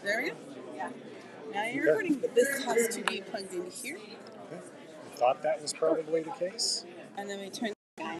There we go. Yeah. Now you're recording, but this has to be plugged into here. Okay. I thought that was probably the case. And then we turn the guy.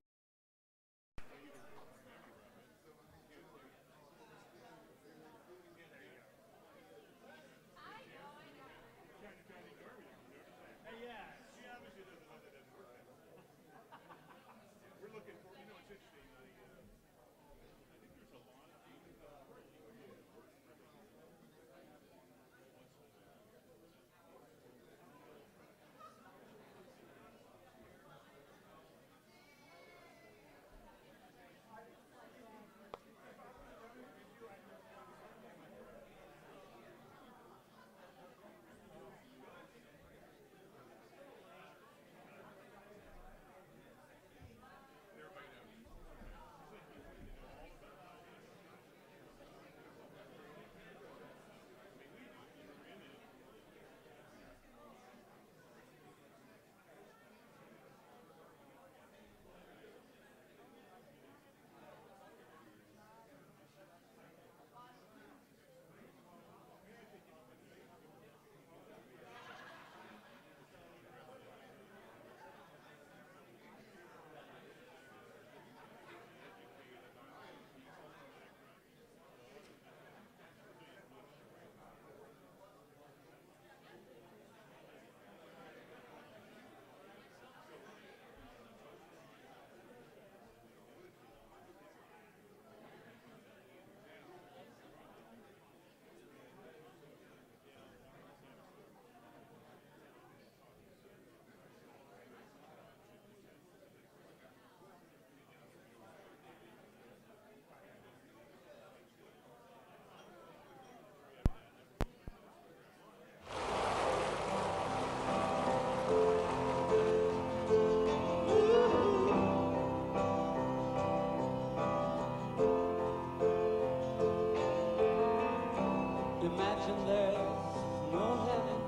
Imagine there's no heaven.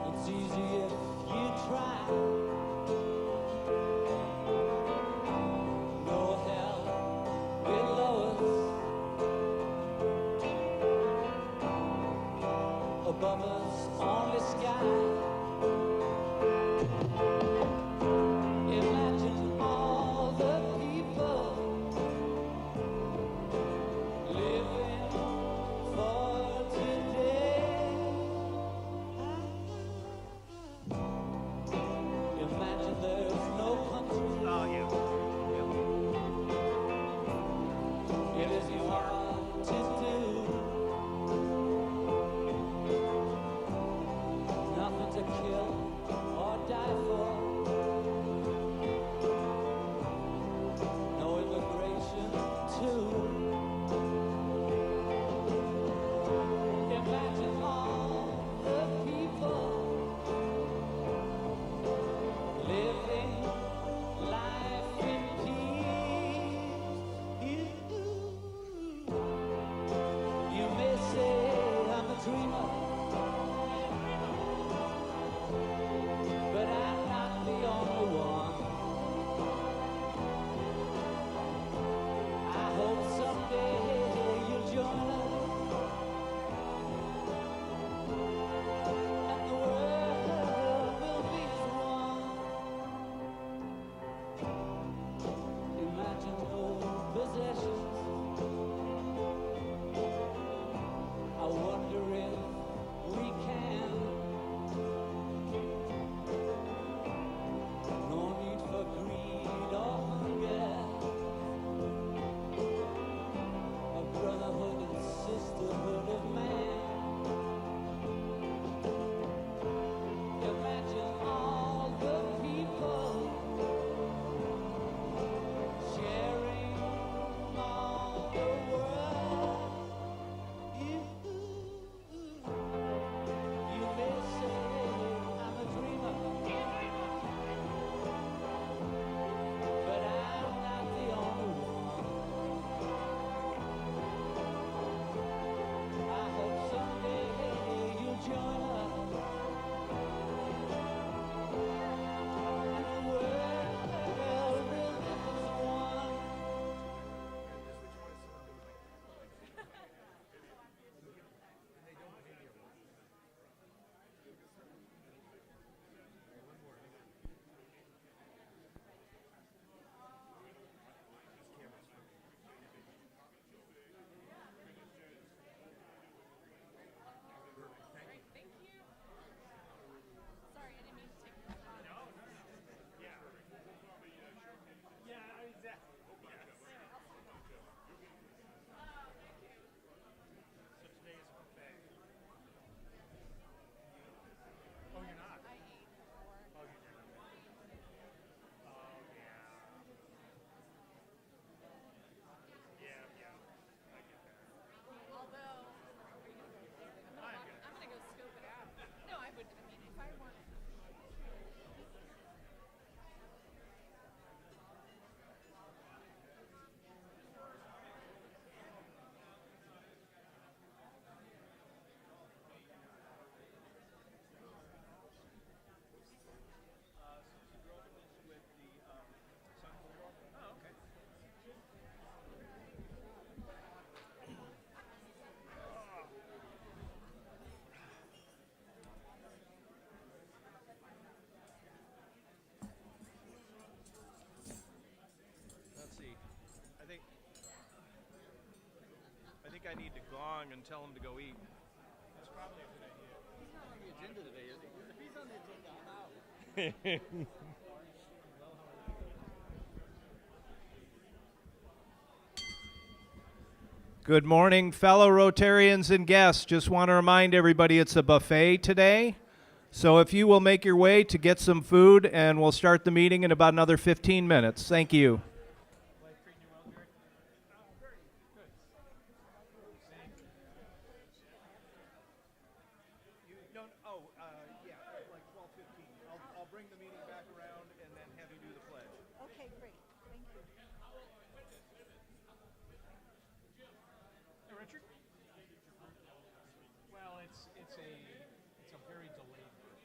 It's easy if you try. No hell below us. Above us only sky. Imagine all the people think I need to gong and tell him to go eat. That's probably a good idea. He's not on the agenda today, is he? If he's on the agenda, I'm out. Good morning, fellow Rotarians and guests. Just want to remind everybody it's a buffet today. So if you will make your way to get some food, and we'll start the meeting in about another 15 minutes. Thank you. Life treating you well, Jerry? Oh, very good. Same. You don't. Oh, yeah, like 12:15. I'll bring the meeting back around and then have you do the pledge. Okay, great. Thank you. Hey, Richard? Well, it's a very delayed birthday.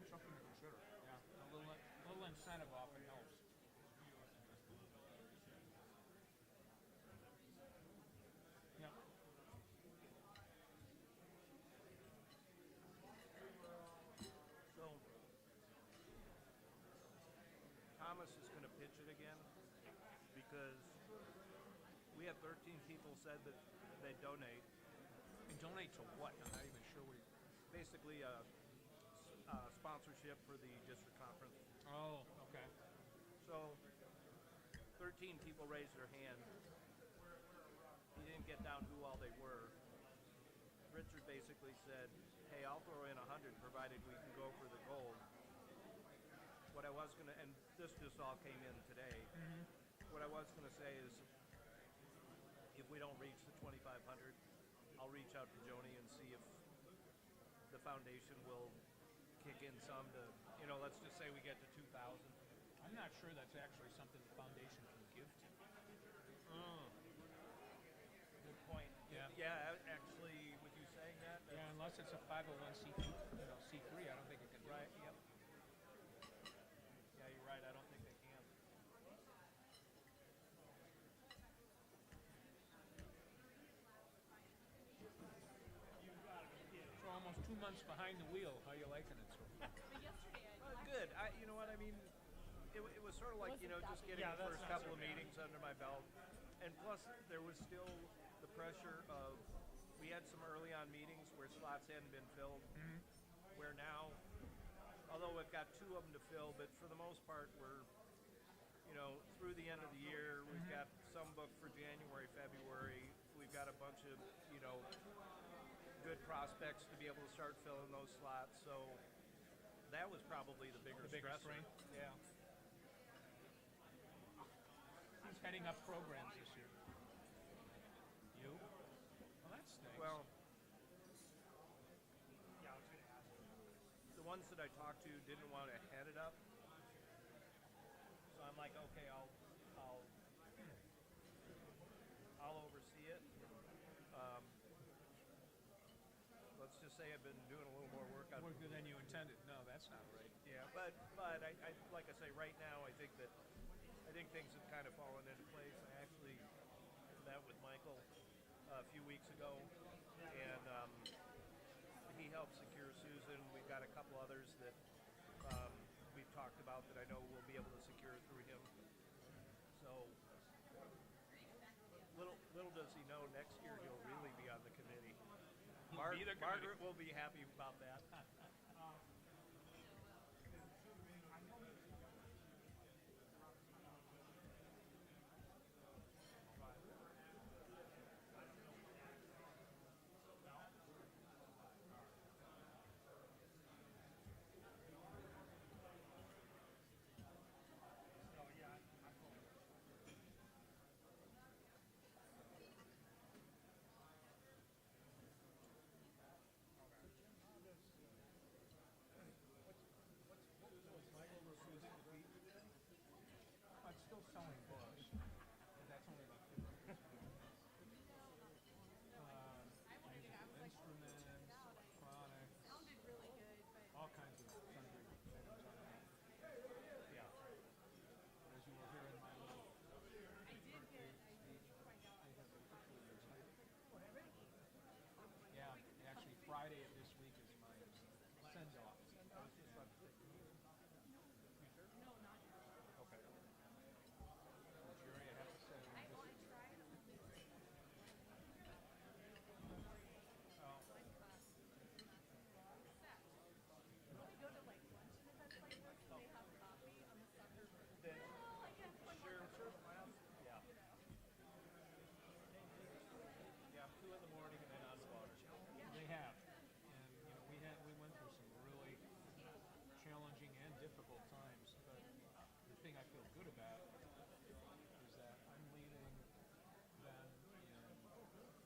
Something to consider. Yeah, a little incentive often helps. Yeah. So Thomas is going to pitch it again because we had 13 people said that they donate. And donate to what? I'm not even sure what. Basically, sponsorship for the district conference. Oh, okay. So 13 people raised their hand. He didn't get down who all they were. Richard basically said, hey, I'll throw in 100 provided we can go for the gold. What I was going to, and this just all came in today, what I was going to say is if we don't reach the 2,500, I'll reach out to Joni and see if the foundation will kick in some to, let's just say we get to 2,000. I'm not sure that's actually something the foundation can give to. Good point. Yeah. Yeah, actually, with you saying that, Yeah, unless it's a 501c3, C3, I don't think it can do right, it. yep. Yeah, you're right, I don't think they can. So almost 2 months behind the wheel. How you liking it, sir? Good. You know what I mean? It was sort of like, just getting the first couple of meetings under my belt. And plus, there was still the pressure of, we had some early on meetings where slots hadn't been filled. Where now, although we've got 2 of them to fill, but for the most part, we're, through the end of the year, we've got some booked for January, February. We've got a bunch of, good prospects to be able to start filling those slots. So that was probably the bigger stressor. strain? Yeah. Who's heading up programs this year? You? Well, that stinks. Well, the ones that I talked to didn't want to head it up. So I'm like, okay, I'll oversee it. Let's just say I've been doing a little more work on More good than you intended. No, that's not right. Yeah, but I like I say, right now, I think things have kind of fallen into place. I actually met with Michael a few weeks ago, and he helped secure Susan. We've got a couple others that we've talked about that I know we'll be able to secure through him. So little does he know, next year he'll really be on the committee. Margaret will be happy about that. good about is that I'm leaving them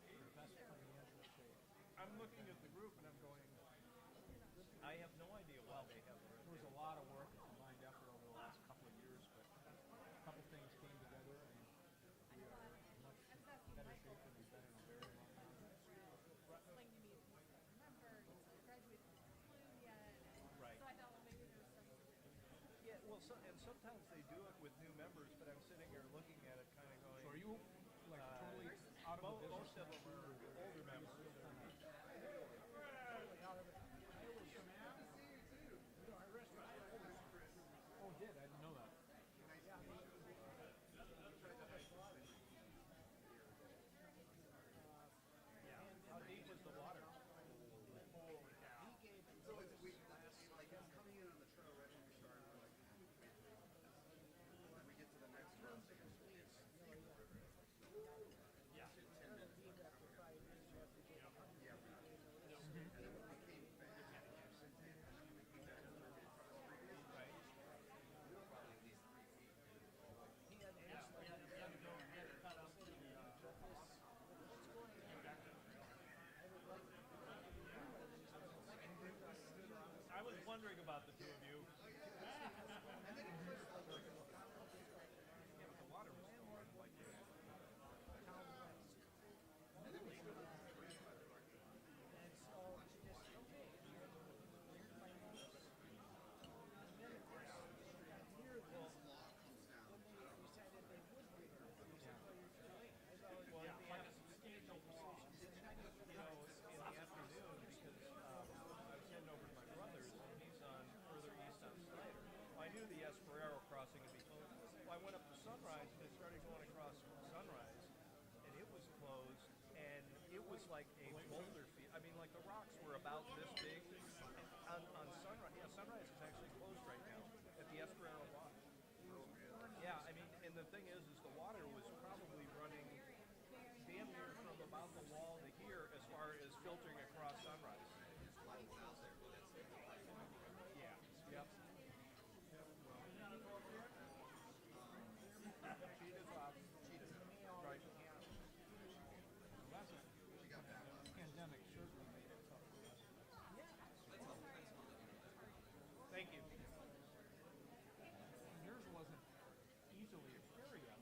in the best financial shape. I'm looking at the group and I'm going, I have no idea why they have it. There was a lot of work and combined effort over the last couple of years, but a couple things came together and we are in much better shape than we've been in a very long time. Right. Yeah, well, and sometimes they do it with new members, but I'm sitting here looking at it kind of going. So are you like totally out of the business? Most of them are older members. Oh, did? I didn't know that. How deep was the water? I was wondering about the two of you. Yeah, but the water was like crossing would be closed. Well, I went up to Sunrise and I started going across Sunrise, and it was closed, and it was like a boulder field. I mean, like the rocks were about this big. And on Sunrise, yeah, Sunrise is actually closed right now at the Esperanto Block. Yeah, I mean, and the thing is the water was probably running damn near from about the wall to here as far as filtering across Sunrise. Yeah. Yep. Cheetahs off. Cheetahs. Right. That's a pandemic certainly made it tough for us. Thank you. Yours wasn't easily a carry-up,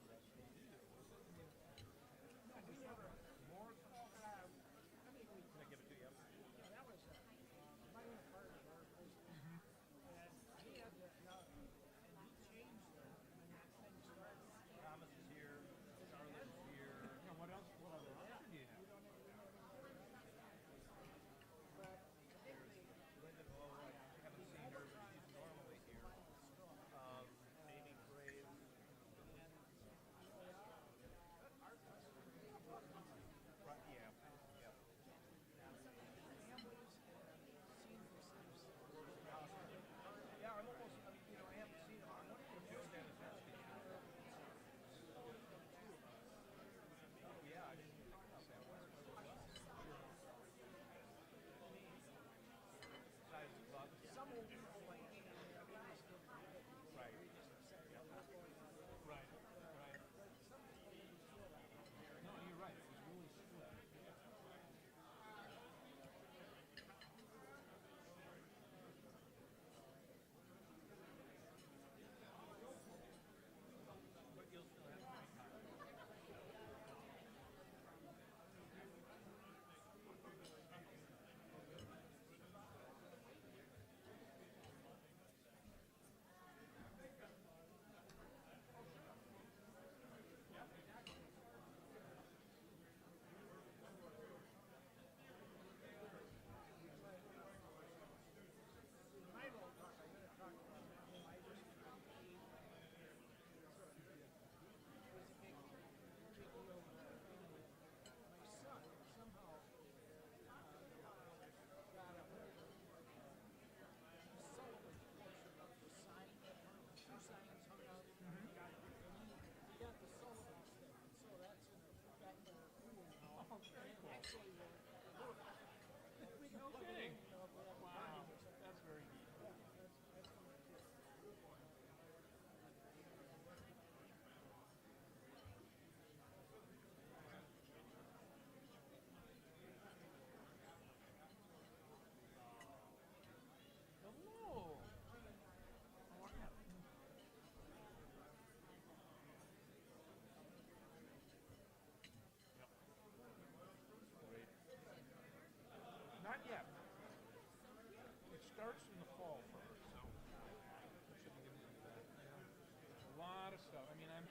starts in the fall for her, so we should be getting into that. Yeah. A lot of stuff. I mean, I'm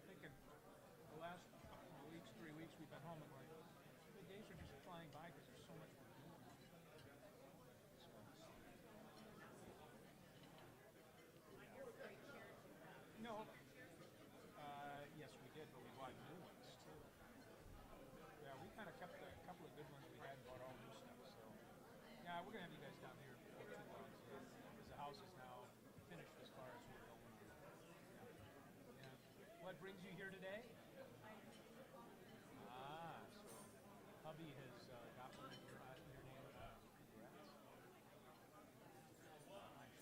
thinking the last couple of weeks, 3 weeks we've been home, and like the days are just flying by because there's so much we're doing. So. No. Yes, we did, but we bought new ones too. Yeah, we kind of kept a couple of good ones we had and bought all new stuff. So, yeah, we're gonna have you guys down here before too long, because the house is now finished as far as we're going. Yeah. What brings you here today? Ah, so hubby has got one in your name. Congrats. I'm sure you are. All right.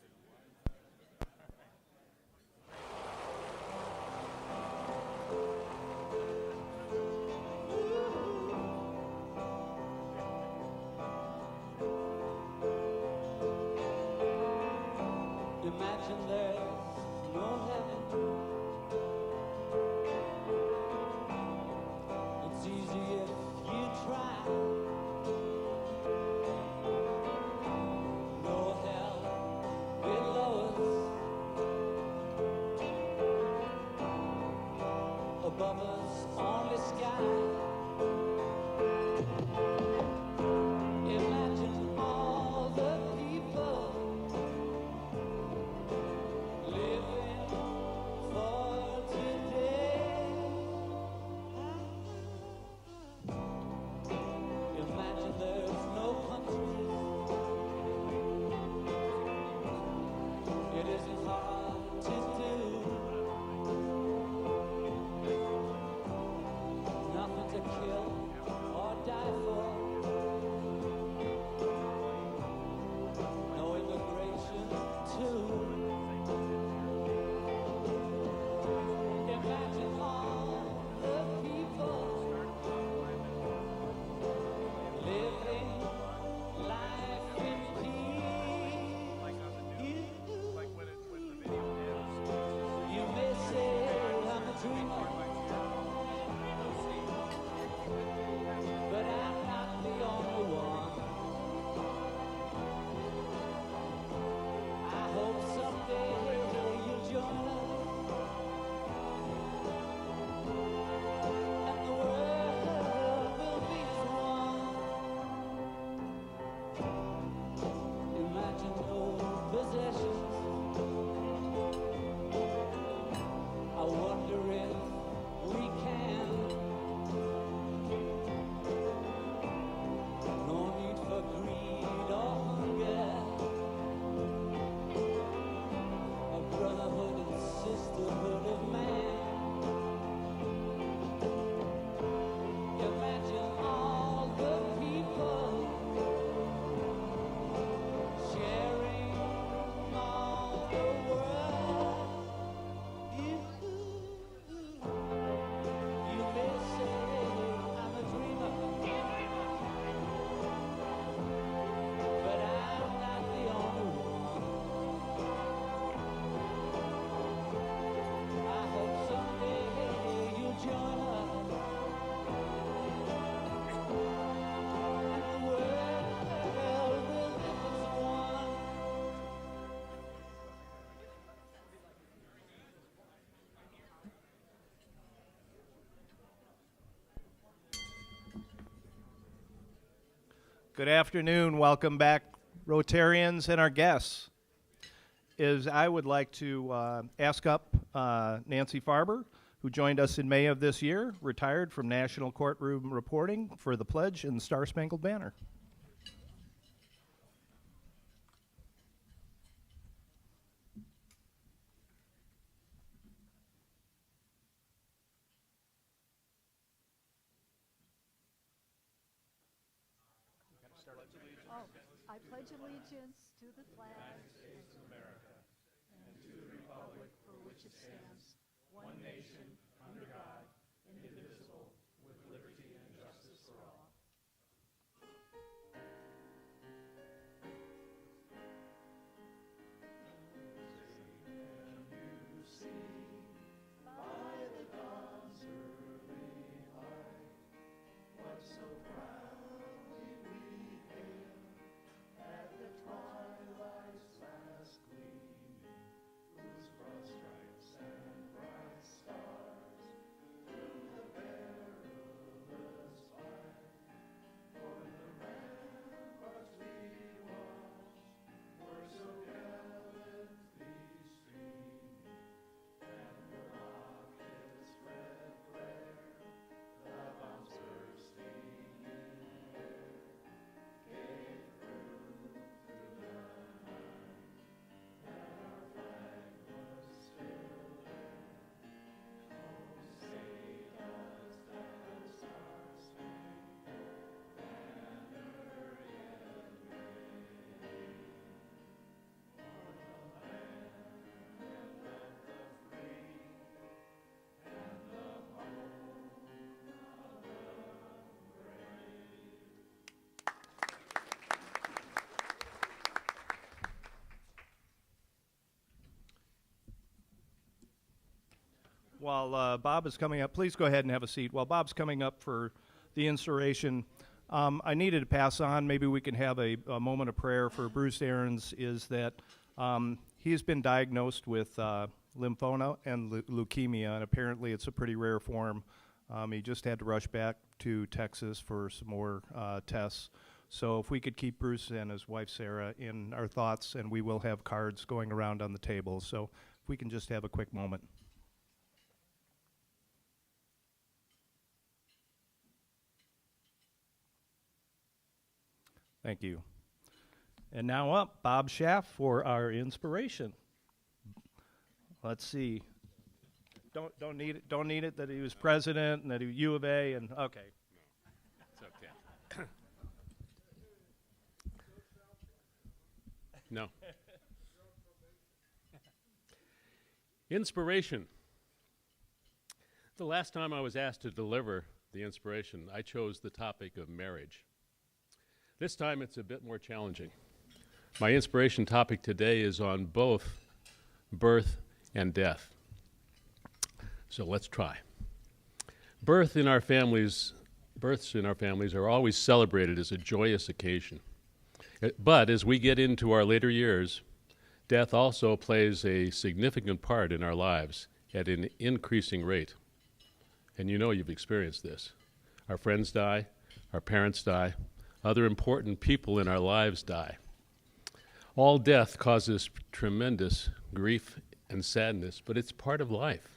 Imagine there's no heaven. It's easy if you try. No hell below us. Above us, only sky. Imagine all the people living for today. Imagine there's no country. It isn't hard to do. Nothing to kill or die for. No immigration too. Imagine all the people living life in peace. You may say I'm a dreamer, but I'm not the only one. I hope someday you'll join us. And the world will be as one. Imagine no possessions. I wonder if we can. No need for greed or hunger. A brotherhood and sisterhood of man. Imagine all the people sharing all the world. You may say I'm a dreamer, but I'm not the only one. I hope someday you'll join us. And the world will be as one. Good afternoon. Welcome back, Rotarians and our guests. I would like to ask up Nancy Farber, who joined us in May of this year, retired from National Courtroom Reporting, for the Pledge and the Star Spangled Banner. Oh, I pledge allegiance to the flag of America and to the republic for which it stands, one nation, under God, indivisible, with liberty and justice for all. So proudly we hail at the twilight while Bob is coming up, please go ahead and have a seat. While Bob's coming up for the inspiration, I needed to pass on, maybe we can have a moment of prayer for Bruce Aarons, is that he's been diagnosed with lymphoma and leukemia, and apparently it's a pretty rare form. He just had to rush back to Texas for some more tests. So if we could keep Bruce and his wife Sarah in our thoughts, and we will have cards going around on the table. So if we can just have a quick moment. Thank you. And now up, Bob Schaff for our inspiration. Let's see. Don't need it. Don't need it that he was president and that he was U of A and okay. It's okay. No. Inspiration. The last time I was asked to deliver the inspiration, I chose the topic of marriage. This time it's a bit more challenging. My inspiration topic today is on both birth and death. So let's try. Births in our families are always celebrated as a joyous occasion. But as we get into our later years, death also plays a significant part in our lives at an increasing rate. And you know you've experienced this. Our friends die, our parents die, other important people in our lives die. All death causes tremendous grief and sadness, but it's part of life.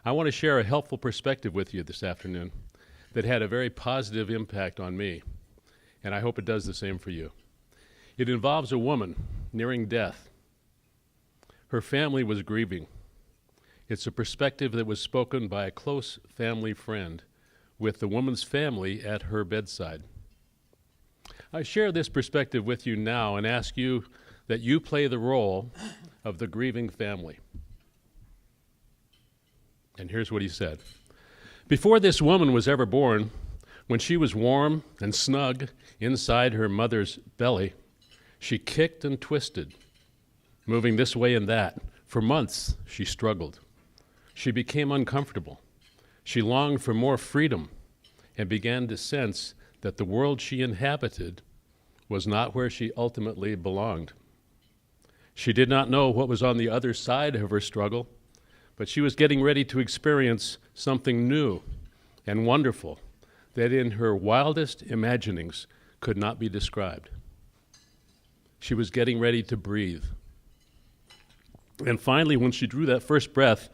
I want to share a helpful perspective with you this afternoon that had a very positive impact on me, and I hope it does the same for you. It involves a woman nearing death. Her family was grieving. It's a perspective that was spoken by a close family friend with the woman's family at her bedside. I share this perspective with you now and ask you that you play the role of the grieving family. And here's what he said. Before this woman was ever born, when she was warm and snug inside her mother's belly, she kicked and twisted, moving this way and that. For months, she struggled. She became uncomfortable. She longed for more freedom and began to sense that the world she inhabited was not where she ultimately belonged. She did not know what was on the other side of her struggle, but she was getting ready to experience something new and wonderful that in her wildest imaginings could not be described. She was getting ready to breathe. And finally, when she drew that first breath,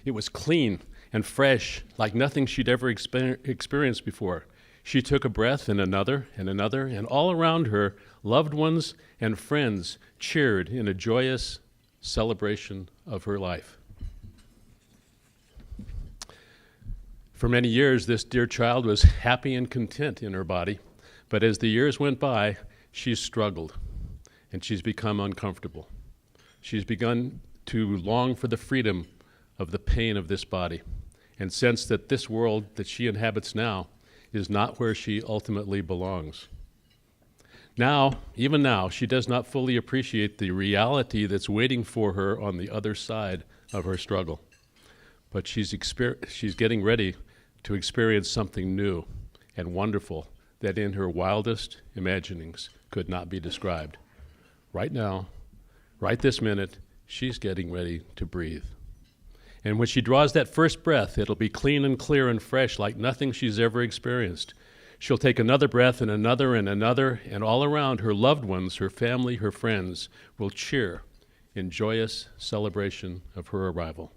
it was clean and fresh, like nothing she'd ever experienced before. She took a breath and another, and all around her, loved ones and friends cheered in a joyous celebration of her life. For many years, this dear child was happy and content in her body, but as the years went by, she's struggled, and she's become uncomfortable. She's begun to long for the freedom of the pain of this body, and sense that this world that she inhabits now is not where she ultimately belongs. Now, even now, she does not fully appreciate the reality that's waiting for her on the other side of her struggle. But she's getting ready to experience something new and wonderful that in her wildest imaginings could not be described. Right now, right this minute, she's getting ready to breathe. And when she draws that first breath, it'll be clean and clear and fresh like nothing she's ever experienced. She'll take another breath and another, and all around her loved ones, her family, her friends will cheer in joyous celebration of her arrival.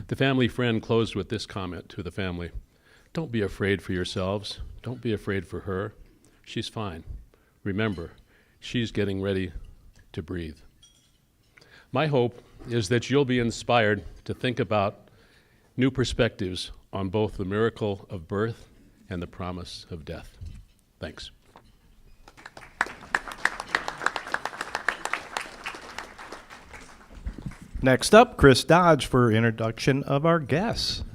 The family friend closed with this comment to the family. Don't be afraid for yourselves. Don't be afraid for her. She's fine. Remember, she's getting ready to breathe. My hope is that you'll be inspired to think about new perspectives on both the miracle of birth and the promise of death. Thanks. Next up, Chris Dodge for introduction of our guests.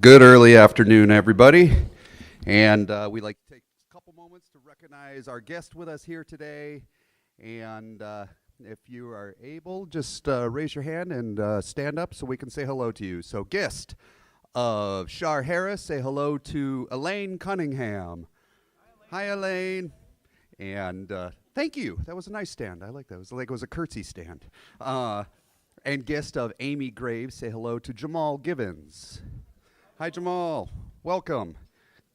Good early afternoon, everybody. And we'd like to take a couple moments to recognize our guest with us here today and If you are able, just raise your hand and stand up so we can say hello to you. So Gist of Shar Harris, say hello to Elaine Cunningham. Hi, Elaine. And thank you. That was a nice stand. I like that. It was like it was a curtsy stand. And Gist of Amy Graves, say hello to Jamal Givens. Hi, Jamal. Welcome.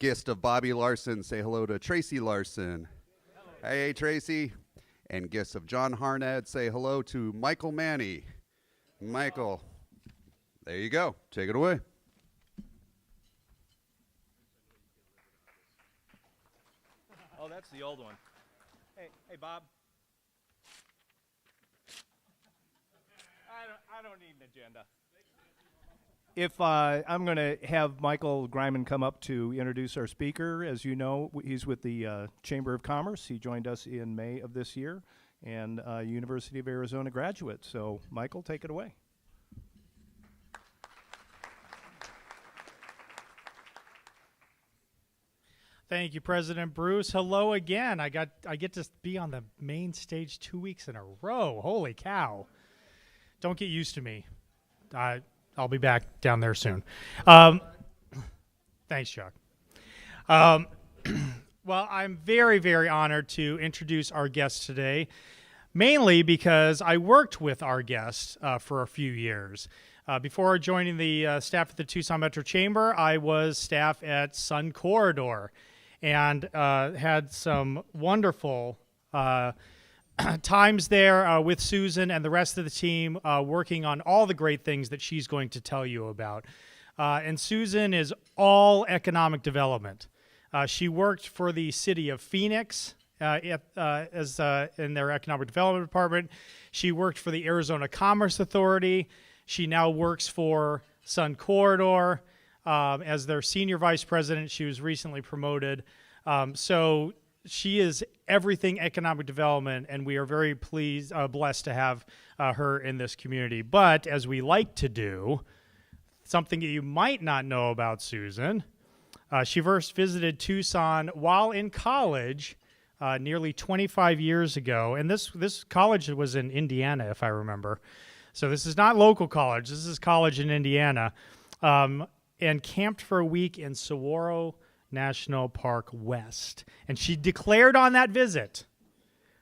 Gist of Bobby Larson, say hello to Tracy Larson. Hello. Hey, Tracy. And Gist of John Harned, say hello to Michael Manny. Michael. There you go. Take it away. Oh, that's the old one. Hey, Bob. I don't need an agenda. If I'm going to have Michael Greiman come up to introduce our speaker. As you know, he's with the Chamber of Commerce. He joined us in May of this year, and University of Arizona graduate. So, Michael, take it away. Thank you, President Bruce. Hello again. I get to be on the main stage 2 weeks in a row. Holy cow. Don't get used to me. I'll be back down there soon. Thanks, Chuck. Well, I'm very, very honored to introduce our guest today, mainly because I worked with our guest for a few years. Before joining the staff at the Tucson Metro Chamber, I was staff at Sun Corridor and had some wonderful times there with Susan and the rest of the team working on all the great things that she's going to tell you about. And Susan is all economic development. She worked for the city of Phoenix in their economic development department. She worked for the Arizona Commerce Authority. She now works for Sun Corridor as their senior vice president. She was recently promoted. So she is everything economic development, and we are very blessed to have her in this community. But as we like to do, something that you might not know about Susan, she first visited Tucson while in college nearly 25 years ago. And this college was in Indiana, if I remember. So this is not local college. This is college in Indiana. And camped for a week in Saguaro National Park West. And she declared on that visit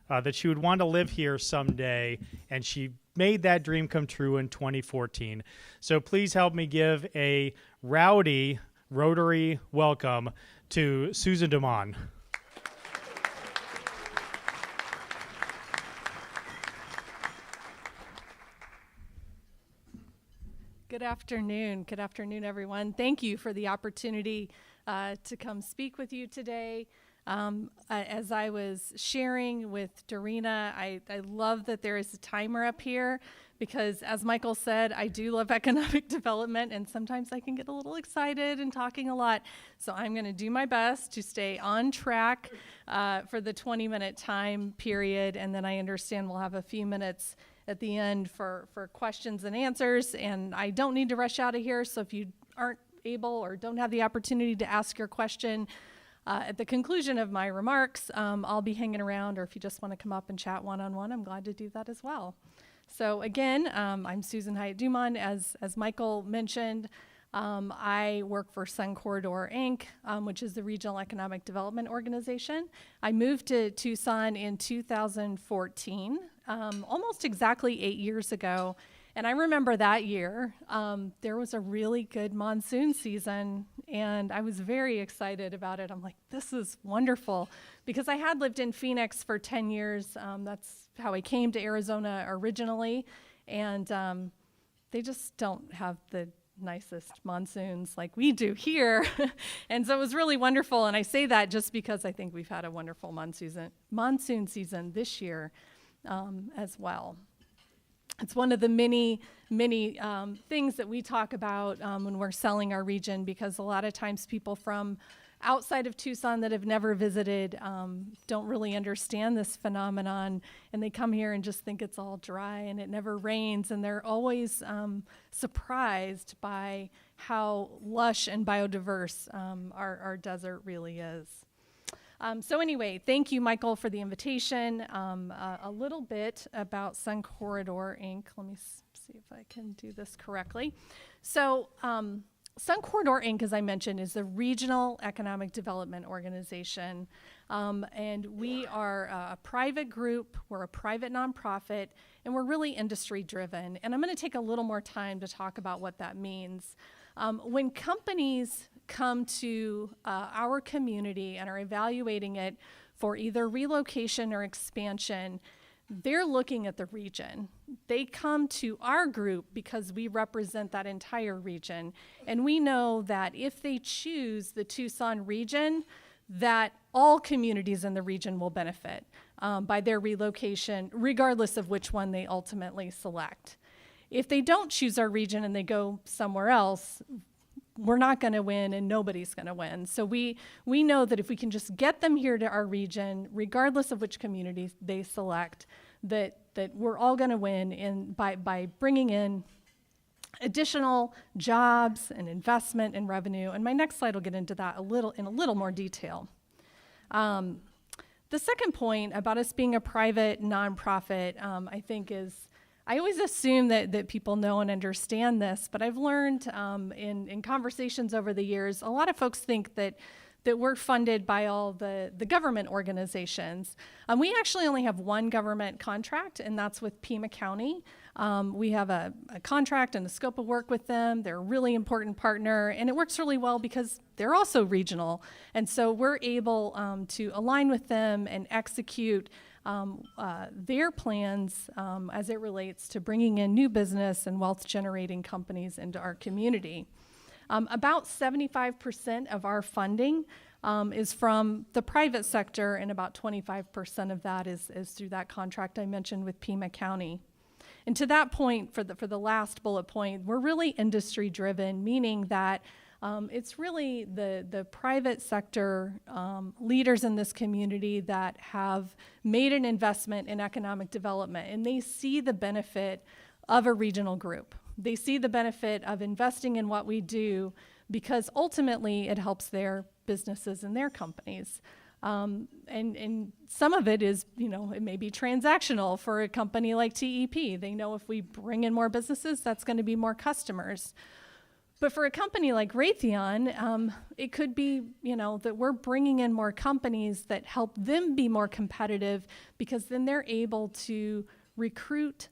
that she would want to live here someday, and she made that dream come true in 2014. So please help me give a rowdy Rotary welcome to Susan Damon. Good afternoon. Good afternoon, everyone. Thank you for the opportunity to come speak with you today. As I was sharing with Dorina, I love that there is a timer up here because, as Michael said, I do love economic development, and sometimes I can get a little excited and talking a lot. So I'm going to do my best to stay on track for the 20-minute time period, and then I understand we'll have a few minutes at the end for questions and answers, and I don't need to rush out of here, so if you aren't able or don't have the opportunity to ask your question at the conclusion of my remarks, I'll be hanging around, or if you just want to come up and chat one-on-one, I'm glad to do that as well. So again, I'm Susan Hyatt Dumont. As Michael mentioned, I work for Sun Corridor, Inc., which is the Regional Economic Development Organization. I moved to Tucson in 2014, almost exactly 8 years ago. And I remember that year, there was a really good monsoon season, and I was very excited about it. I'm like, this is wonderful, because I had lived in Phoenix for 10 years. That's how I came to Arizona originally, and they just don't have the nicest monsoons like we do here. And so it was really wonderful, and I say that just because I think we've had a wonderful monsoon season this year as well. It's one of the many things that we talk about when we're selling our region, because a lot of times people from outside of Tucson that have never visited don't really understand this phenomenon, and they come here and just think it's all dry and it never rains, and they're always surprised by how lush and biodiverse our desert really is. So anyway, thank you, Michael, for the invitation. A little bit about Sun Corridor Inc. Let me see if I can do this correctly. So Sun Corridor Inc., as I mentioned, is a regional economic development organization. And we are a private group, we're a private nonprofit, and we're really industry driven. And I'm going to take a little more time to talk about what that means. When companies come to our community and are evaluating it for either relocation or expansion, they're looking at the region. They come to our group because we represent that entire region. And we know that if they choose the Tucson region, that all communities in the region will benefit by their relocation, regardless of which one they ultimately select. If they don't choose our region and they go somewhere else, we're not going to win and nobody's going to win. So we know that if we can just get them here to our region, regardless of which community they select, that we're all going to win by bringing in additional jobs and investment and revenue. And my next slide will get into that in a little more detail. The second point about us being a private nonprofit, I think is, I always assume that people know and understand this, but I've learned in conversations over the years, a lot of folks think that we're funded by all the government organizations. We actually only have one government contract, and that's with Pima County. We have a contract and a scope of work with them. They're a really important partner, and it works really well because they're also regional. And so we're able to align with them and execute their plans as it relates to bringing in new business and wealth-generating companies into our community. About 75% of our funding is from the private sector, and about 25% of that is through that contract I mentioned with Pima County. And to that point, for the last bullet point, we're really industry-driven, meaning that it's really the private sector leaders in this community that have made an investment in economic development, and they see the benefit of a regional group. They see the benefit of investing in what we do because ultimately it helps their businesses and their companies. And some of it is, it may be transactional for a company like TEP. They know if we bring in more businesses, that's going to be more customers. But for a company like Raytheon, it could be, that we're bringing in more companies that help them be more competitive because then they're able to recruit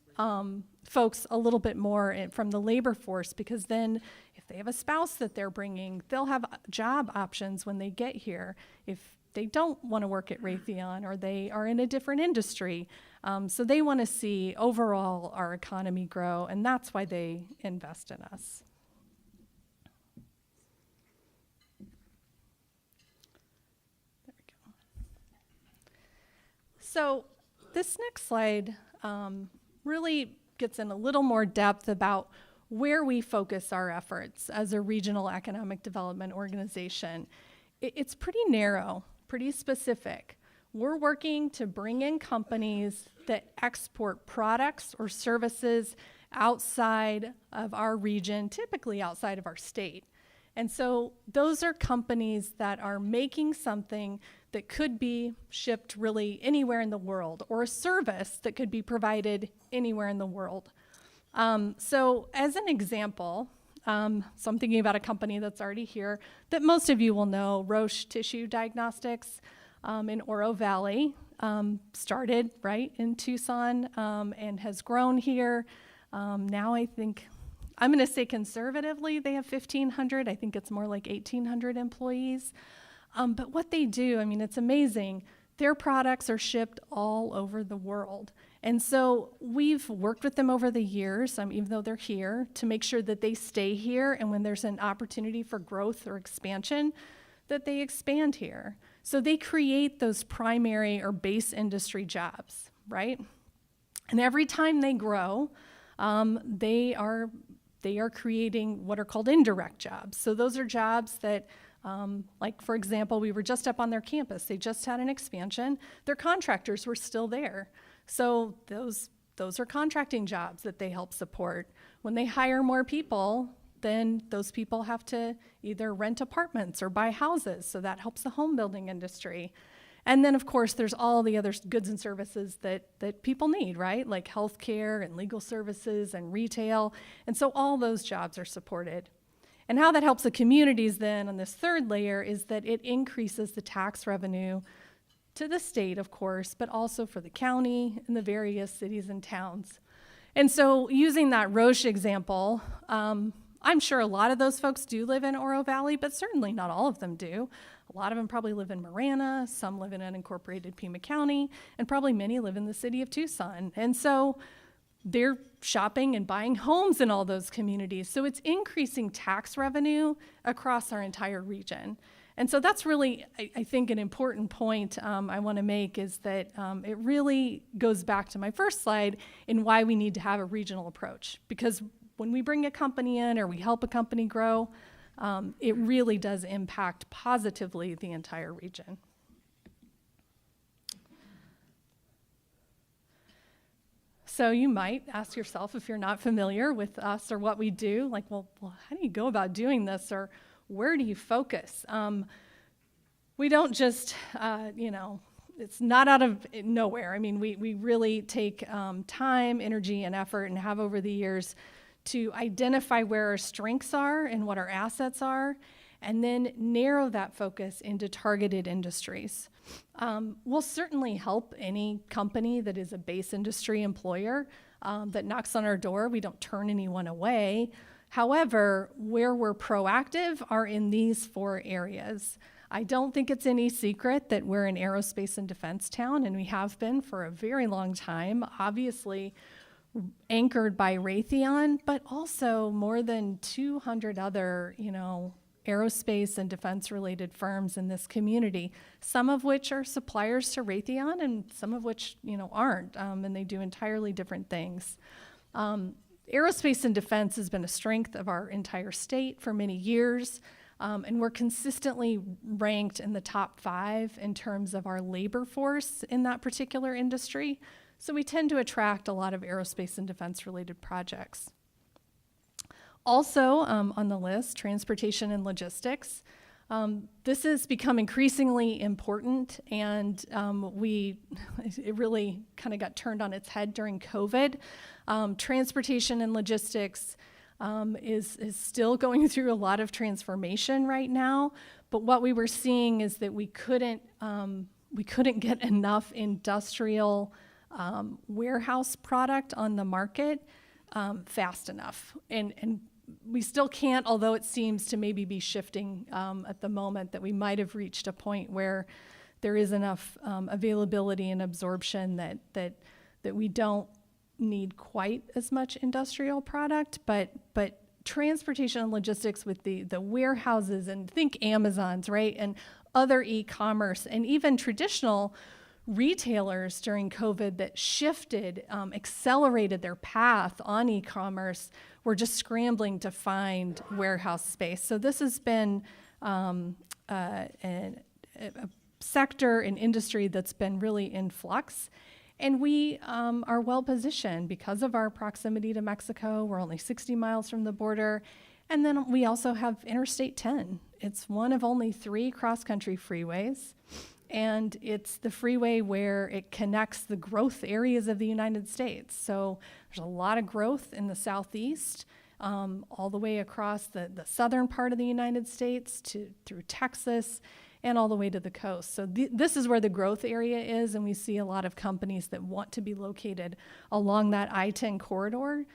folks a little bit more from the labor force, because then if they have a spouse that they're bringing, they'll have job options when they get here if they don't want to work at Raytheon or they are in a different industry. So they want to see overall our economy grow, and that's why they invest in us. There we go. So this next slide really gets in a little more depth about where we focus our efforts as a regional economic development organization. It's pretty narrow, pretty specific. We're working to bring in companies that export products or services outside of our region, typically outside of our state. And so those are companies that are making something that could be shipped really anywhere in the world, or a service that could be provided anywhere in the world. So as an example, so I'm thinking about a company that's already here that most of you will know, Roche Tissue Diagnostics in Oro Valley, started right in Tucson and has grown here. Now I think, I'm going to say conservatively, they have 1,500. I think it's more like 1,800 employees. But what they do, it's amazing. Their products are shipped all over the world. And so we've worked with them over the years, even though they're here, to make sure that they stay here, and when there's an opportunity for growth or expansion, that they expand here. So they create those primary or base industry jobs, right? And every time they grow, they are creating what are called indirect jobs. So those are jobs that, like for example, we were just up on their campus. They just had an expansion. Their contractors were still there. So those are contracting jobs that they help support. When they hire more people, then those people have to either rent apartments or buy houses. So that helps the home building industry. And then, of course, there's all the other goods and services that people need, right? Like healthcare and legal services and retail. And so all those jobs are supported. And how that helps the communities then on this third layer is that it increases the tax revenue to the state, of course, but also for the county and the various cities and towns. And so using that Roche example, I'm sure a lot of those folks do live in Oro Valley, but certainly not all of them do. A lot of them probably live in Marana, some live in unincorporated Pima County, and probably many live in the city of Tucson. And so they're shopping and buying homes in all those communities. So it's increasing tax revenue across our entire region. And so that's really, I think, an important point I want to make is that it really goes back to my first slide in why we need to have a regional approach. Because when we bring a company in or we help a company grow, it really does impact positively the entire region. So you might ask yourself, if you're not familiar with us or what we do, like, well, how do you go about doing this, or where do you focus? We don't just, it's not out of nowhere. I mean, we really take time, energy, and effort, and have over the years to identify where our strengths are and what our assets are, and then narrow that focus into targeted industries. We'll certainly help any company that is a base industry employer that knocks on our door. We don't turn anyone away. However, where we're proactive are in these 4 areas. I don't think it's any secret that we're an aerospace and defense town, and we have been for a very long time, obviously anchored by Raytheon, but also more than 200 other, aerospace and defense-related firms in this community, some of which are suppliers to Raytheon and some of which, aren't, and they do entirely different things. Aerospace and defense has been a strength of our entire state for many years, and we're consistently ranked in the top 5 in terms of our labor force in that particular industry. So we tend to attract a lot of aerospace and defense-related projects. Also on the list, transportation and logistics. This has become increasingly important, and it really kind of got turned on its head during COVID. Transportation and logistics is still going through a lot of transformation right now, but what we were seeing is that we couldn't get enough industrial warehouse product on the market fast enough, and we still can't, although it seems to maybe be shifting at the moment, that we might have reached a point where there is enough availability and absorption that we don't need quite as much industrial product, but transportation and logistics with the warehouses, and think Amazons, right, and other e-commerce, and even traditional retailers during COVID that shifted, accelerated their path on e-commerce, were just scrambling to find warehouse space. So this has been a sector, an industry that's been really in flux. And we are well positioned because of our proximity to Mexico. We're only 60 miles from the border. And then we also have Interstate 10. It's one of only 3 cross-country freeways. And it's the freeway where it connects the growth areas of the United States. So there's a lot of growth in the southeast, all the way across the southern part of the United States through Texas, and all the way to the coast. So this is where the growth area is, and we see a lot of companies that want to be located along that I-10 corridor,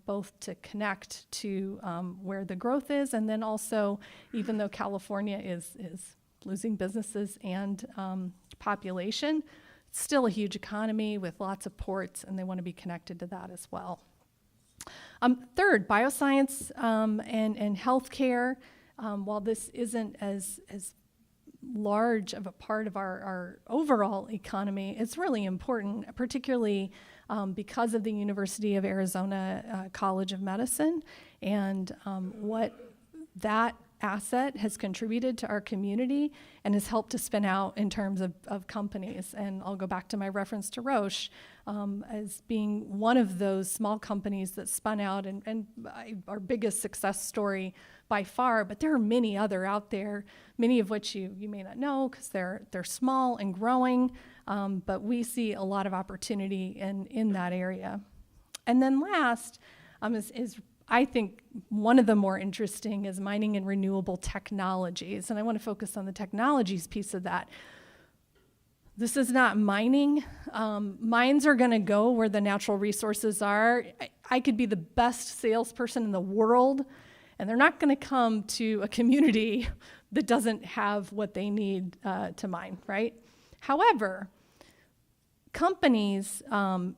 both to connect to where the growth is, and then also, even though California is losing businesses and population, it's still a huge economy with lots of ports, and they want to be connected to that as well. Third, bioscience and healthcare. While this isn't as large of a part of our overall economy, it's really important, particularly because of the University of Arizona College of Medicine and what that asset has contributed to our community and has helped to spin out in terms of companies. And I'll go back to my reference to Roche as being one of those small companies that spun out and our biggest success story by far, but there are many other out there, many of which you may not know because they're small and growing, but we see a lot of opportunity in that area. And then last is I think one of the more interesting is mining and renewable technologies, and I want to focus on the technologies piece of that. This is not mining. Mines are going to go where the natural resources are. I could be the best salesperson in the world, and they're not going to come to a community that doesn't have what they need to mine, right? However, companies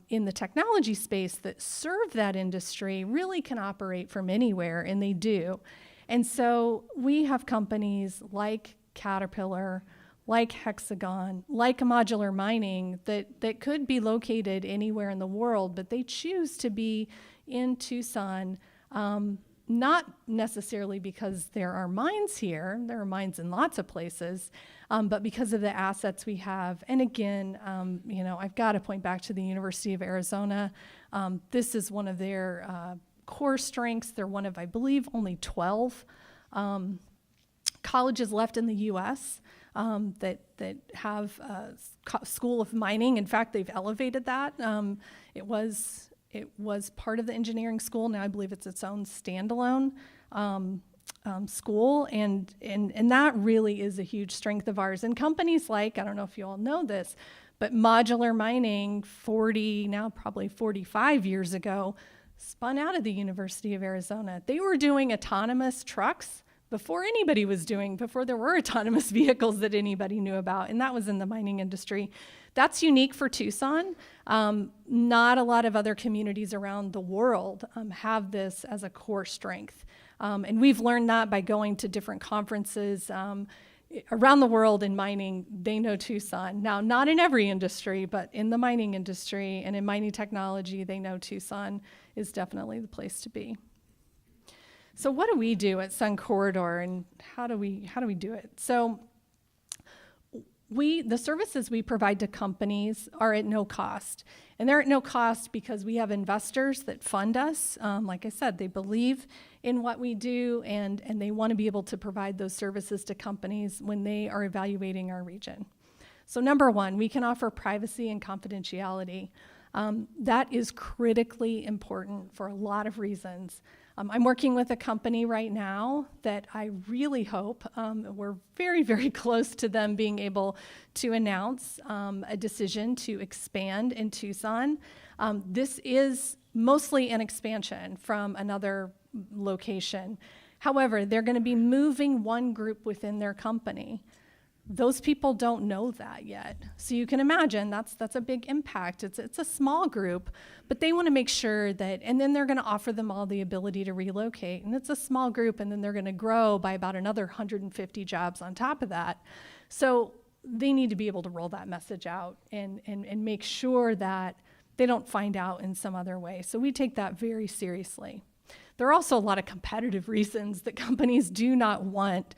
in the technology space that serve that industry really can operate from anywhere, and they do. And so we have companies like Caterpillar, like Hexagon, like Modular Mining that could be located anywhere in the world, but they choose to be in Tucson, not necessarily because there are mines here. There are mines in lots of places, but because of the assets we have. And again, I've got to point back to the University of Arizona. This is one of their core strengths. They're one of, I believe, only 12 colleges left in the U.S. That have a School of Mining. In fact, they've elevated that. It was part of the engineering school. Now I believe it's its own standalone school, and that really is a huge strength of ours. And companies like, I don't know if you all know this, but Modular Mining 45 years ago, spun out of the University of Arizona. They were doing autonomous trucks before there were autonomous vehicles that anybody knew about, and that was in the mining industry. That's unique for Tucson. Not a lot of other communities around the world have this as a core strength. And we've learned that by going to different conferences around the world in mining. They know Tucson. Now, not in every industry, but in the mining industry and in mining technology, they know Tucson is definitely the place to be. So what do we do at Sun Corridor, and how do we do it? So the services we provide to companies are at no cost. And they're at no cost because we have investors that fund us. Like I said, they believe in what we do, and they want to be able to provide those services to companies when they are evaluating our region. So number one, we can offer privacy and confidentiality. That is critically important for a lot of reasons. I'm working with a company right now that I really hope, we're very, very close to them being able to announce a decision to expand in Tucson. This is mostly an expansion from another location. However, they're going to be moving one group within their company. Those people don't know that yet. So you can imagine that's a big impact. It's a small group, but they want to make sure that, and then they're going to offer them all the ability to relocate. And it's a small group, and then they're going to grow by about another 150 jobs on top of that. So they need to be able to roll that message out and make sure that they don't find out in some other way. So we take that very seriously. There are also a lot of competitive reasons that companies do not want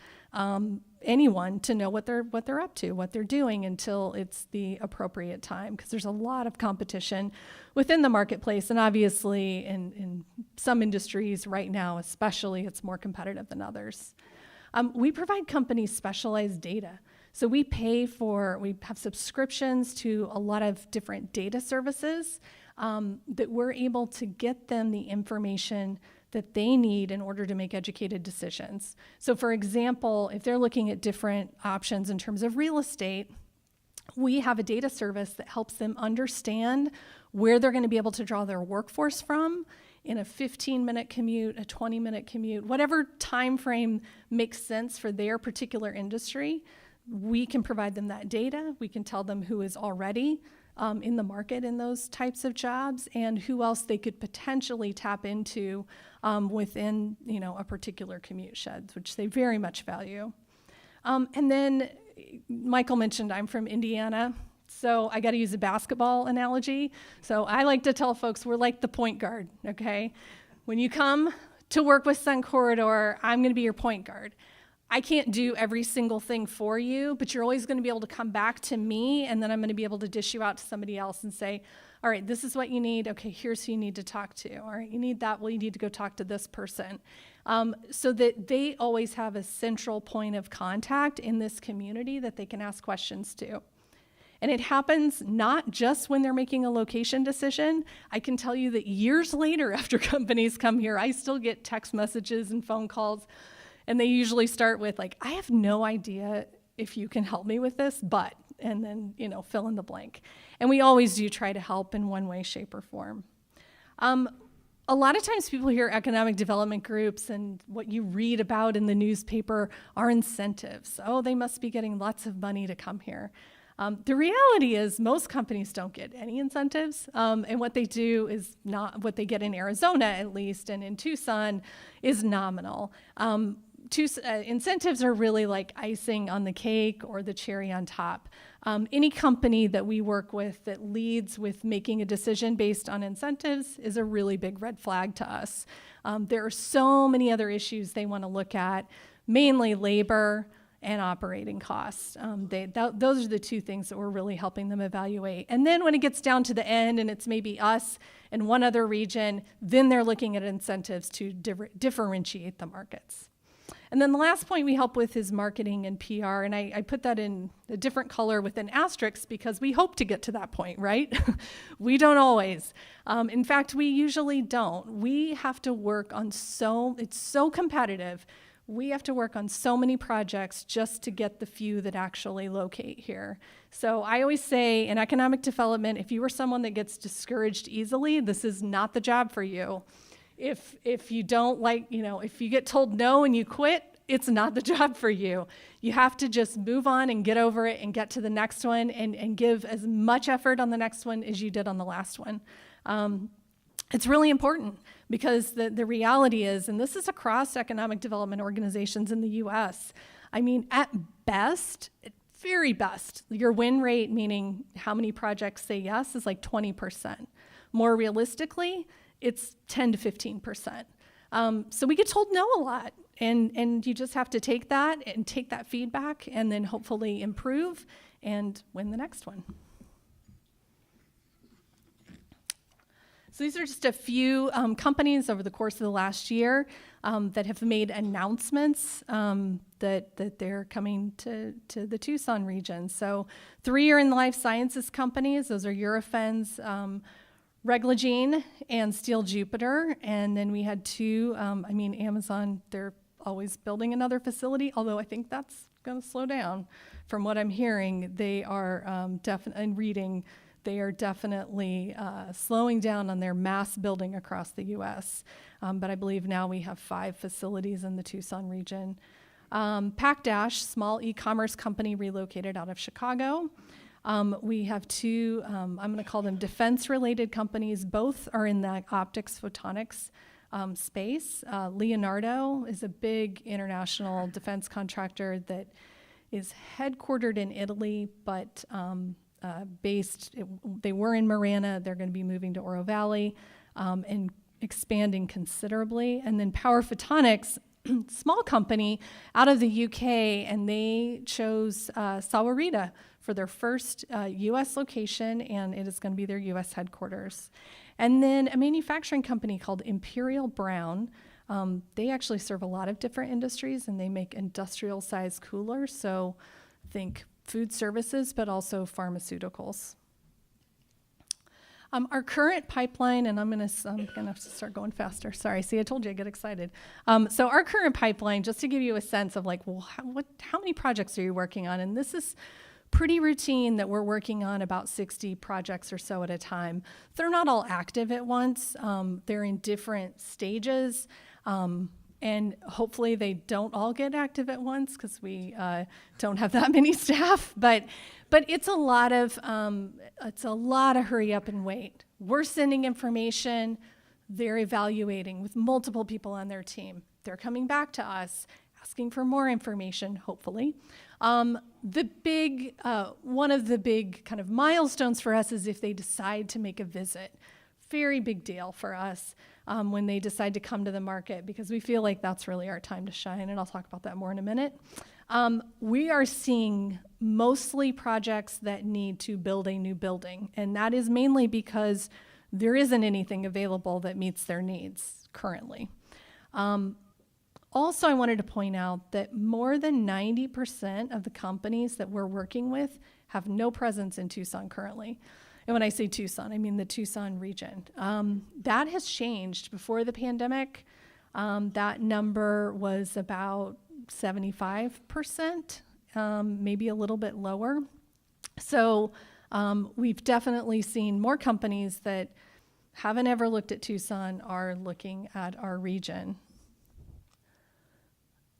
anyone to know what they're up to, what they're doing until it's the appropriate time, because there's a lot of competition within the marketplace, and obviously in some industries right now especially, it's more competitive than others. We provide companies specialized data. So we have subscriptions to a lot of different data services that we're able to get them the information that they need in order to make educated decisions. So for example, if they're looking at different options in terms of real estate, we have a data service that helps them understand where they're going to be able to draw their workforce from in a 15-minute commute, a 20-minute commute, whatever time frame makes sense for their particular industry. We can provide them that data. We can tell them who is already in the market in those types of jobs and who else they could potentially tap into within a particular commute shed, which they very much value. And then Michael mentioned I'm from Indiana, so I got to use a basketball analogy. So I like to tell folks we're like the point guard, okay? When you come to work with Sun Corridor, I'm going to be your point guard. I can't do every single thing for you, but you're always going to be able to come back to me, and then I'm going to be able to dish you out to somebody else and say, all right, this is what you need. Okay, here's who you need to talk to. All right, you need that. Well, you need to go talk to this person. So that they always have a central point of contact in this community that they can ask questions to. And it happens not just when they're making a location decision. I can tell you that years later, after companies come here, I still get text messages and phone calls. And they usually start with like, I have no idea if you can help me with this, but, and then, fill in the blank. And we always do try to help in one way, shape, or form. A lot of times people hear economic development groups, and what you read about in the newspaper are incentives. Oh, they must be getting lots of money to come here. The reality is most companies don't get any incentives, and what they do is not what they get in Arizona, at least, and in Tucson is nominal. Incentives are really like icing on the cake or the cherry on top. Any company that we work with that leads with making a decision based on incentives is a really big red flag to us. There are so many other issues they want to look at, mainly labor and operating costs. Those are the two things that we're really helping them evaluate. And then when it gets down to the end and it's maybe us and one other region, then they're looking at incentives to differentiate the markets. And then the last point we help with is marketing and PR, and I put that in a different color with an asterisk because we hope to get to that point, right? We don't always. In fact, we usually don't. We have to work on it's so competitive. We have to work on so many projects just to get the few that actually locate here. So I always say in economic development, if you are someone that gets discouraged easily, this is not the job for you. If you don't if you get told no and you quit, it's not the job for you. You have to just move on and get over it and get to the next one and give as much effort on the next one as you did on the last one. It's really important because the reality is, and this is across economic development organizations in the US, I mean, at best, very best, your win rate, meaning how many projects say yes, is like 20%. More realistically, it's 10 to 15%. So we get told no a lot, and you just have to take that and take that feedback and then hopefully improve and win the next one. So these are just a few companies over the course of the last year that have made announcements that they're coming to the Tucson region. So 3 are in the life sciences companies. Those are Eurofins, Reglogene, and Steel Jupiter. And then we had 2, Amazon, they're always building another facility, although I think that's going to slow down. From what I'm hearing, they are they are definitely slowing down on their mass building across the U.S. But I believe now we have 5 facilities in the Tucson region. PackDash, small e-commerce company relocated out of Chicago. We have 2, I'm going to call them defense-related companies. Both are in the optics photonics space. Leonardo is a big international defense contractor that is headquartered in Italy, but they were in Marana. They're going to be moving to Oro Valley and expanding considerably. And then Power Photonics, small company out of the UK, and they chose Sahuarita for their first U.S. location, and it is going to be their U.S. headquarters. And then a manufacturing company called Imperial Brown. They actually serve a lot of different industries, and they make industrial-sized coolers, so think food services, but also pharmaceuticals. Our current pipeline, and I'm gonna start going faster. Sorry, see, I told you I get excited. So our current pipeline, just to give you a sense of like, well, how many projects are you working on? And this is pretty routine that we're working on about 60 projects or so at a time. They're not all active at once. They're in different stages. And hopefully they don't all get active at once because we don't have that many staff. But it's a lot of hurry up and wait. We're sending information. They're evaluating with multiple people on their team. They're coming back to us, asking for more information, hopefully. One of the big kind of milestones for us is if they decide to make a visit. Very big deal for us. when they decide to come to the market, because we feel like that's really our time to shine, and I'll talk about that more in a minute. We are seeing mostly projects that need to build a new building, and that is mainly because there isn't anything available that meets their needs currently. Also, I wanted to point out that more than 90% of the companies that we're working with have no presence in Tucson currently. And when I say Tucson, I mean the Tucson region. That has changed. Before the pandemic, that number was about 75%, maybe a little bit lower. So we've definitely seen more companies that haven't ever looked at Tucson are looking at our region.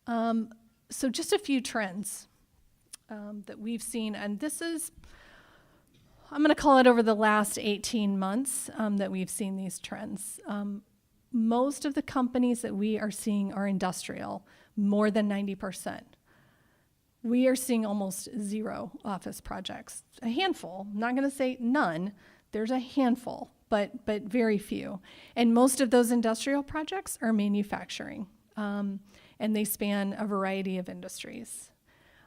So just a few trends that we've seen, and this is, I'm going to call it over the last 18 months that we've seen these trends. Most of the companies that we are seeing are industrial, more than 90%. We are seeing almost zero office projects. A handful, I'm not going to say none, there's a handful, but very few. And most of those industrial projects are manufacturing, and they span a variety of industries.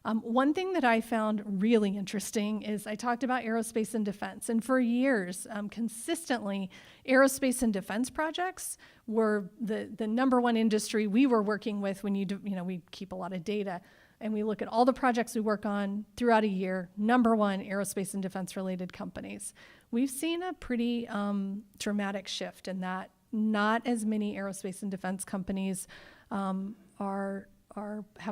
One thing that I found really interesting is I talked about aerospace and defense, and for years, consistently, aerospace and defense projects were the number one industry we were working with when we keep a lot of data, and we look at all the projects we work on throughout a year, number one, aerospace and defense related companies. We've seen a pretty dramatic shift in that. Not as many aerospace and defense companies have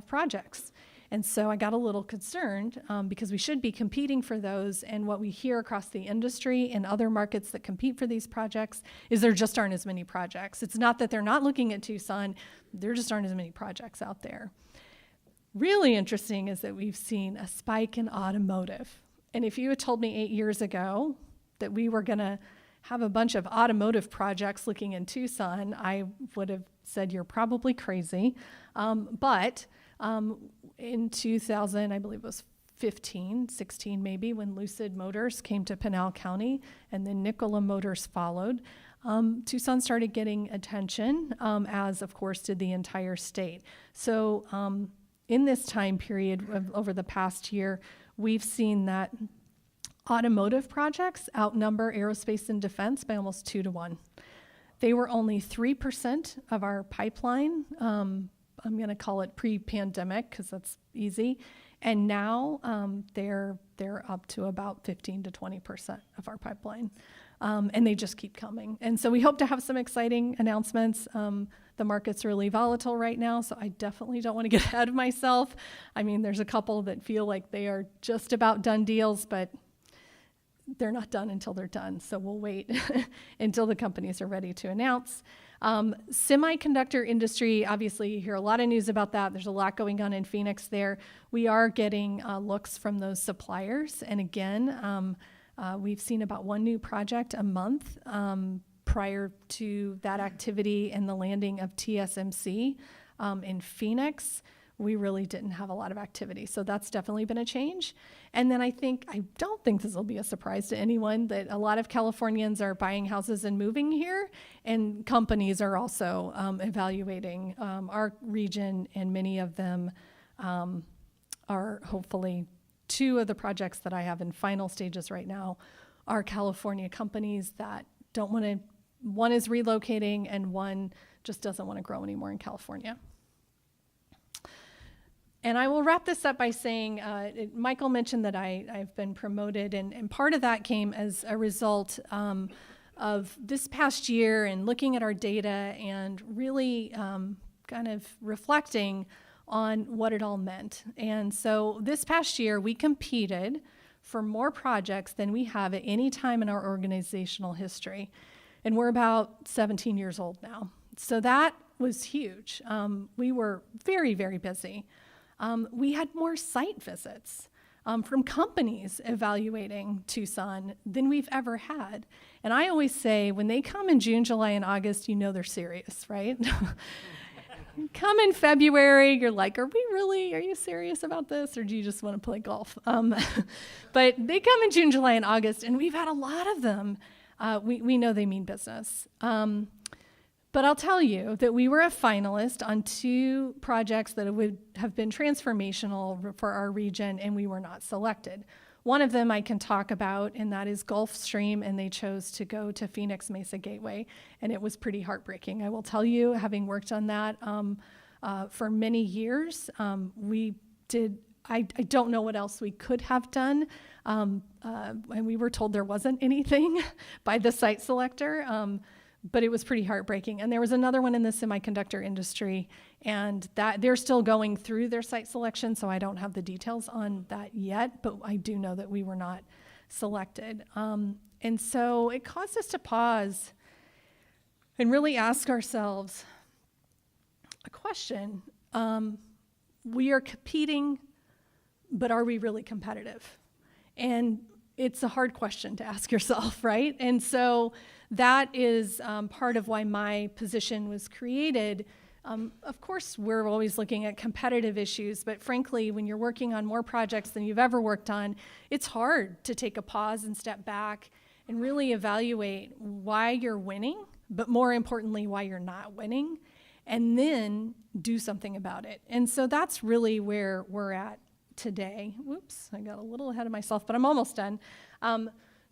projects. And so I got a little concerned because we should be competing for those, and what we hear across the industry and other markets that compete for these projects is there just aren't as many projects. It's not that they're not looking at Tucson, there just aren't as many projects out there. Really interesting is that we've seen a spike in automotive. And if you had told me 8 years ago that we were gonna have a bunch of automotive projects looking in Tucson, I would have said you're probably crazy. But in 2000, I believe it was 16 maybe, when Lucid Motors came to Pinal County and then Nikola Motors followed, Tucson started getting attention, as of course did the entire state. So in this time period over the past year, we've seen that automotive projects outnumber aerospace and defense by almost 2 to 1. They were only 3% of our pipeline. I'm going to call it pre-pandemic because that's easy. And now they're up to about 15 to 20% of our pipeline. And they just keep coming. And so we hope to have some exciting announcements. The market's really volatile right now, so I definitely don't want to get ahead of myself. I mean, there's a couple that feel like they are just about done deals, but they're not done until they're done. So we'll wait until the companies are ready to announce. Semiconductor industry, obviously you hear a lot of news about that. There's a lot going on in Phoenix there. We are getting looks from those suppliers. And again, we've seen about one new project a month prior to that activity and the landing of TSMC in Phoenix. We really didn't have a lot of activity. So that's definitely been a change. And then I don't think this will be a surprise to anyone that a lot of Californians are buying houses and moving here, and companies are also evaluating our region, and many of them are hopefully, 2 of the projects that I have in final stages right now are California companies that don't want to, one is relocating and one just doesn't want to grow anymore in California. And I will wrap this up by saying, Michael mentioned that I've been promoted, and part of that came as a result of this past year and looking at our data and really kind of reflecting on what it all meant. And so this past year, we competed for more projects than we have at any time in our organizational history. And we're about 17 years old now. So that was huge. We were very, very busy. We had more site visits from companies evaluating Tucson than we've ever had. And I always say, when they come in June, July, and August, you know they're serious, right? Come in February, you're like, are you serious about this? Or do you just want to play golf? But they come in June, July, and August, and we've had a lot of them. We know they mean business. But I'll tell you that we were a finalist on 2 projects that would have been transformational for our region, and we were not selected. One of them I can talk about, and that is Gulfstream, and they chose to go to Phoenix Mesa Gateway, and it was pretty heartbreaking. I will tell you, having worked on that for many years, I don't know what else we could have done, and we were told there wasn't anything by the site selector. But it was pretty heartbreaking. And there was another one in the semiconductor industry, and that they're still going through their site selection, so I don't have the details on that yet, but I do know that we were not selected. And so it caused us to pause and really ask ourselves a question. We are competing, but are we really competitive? And it's a hard question to ask yourself, right? And so that is part of why my position was created. Of course, we're always looking at competitive issues, but frankly, when you're working on more projects than you've ever worked on, it's hard to take a pause and step back and really evaluate why you're winning, but more importantly, why you're not winning, and then do something about it. And so that's really where we're at today. Whoops, I got a little ahead of myself, but I'm almost done.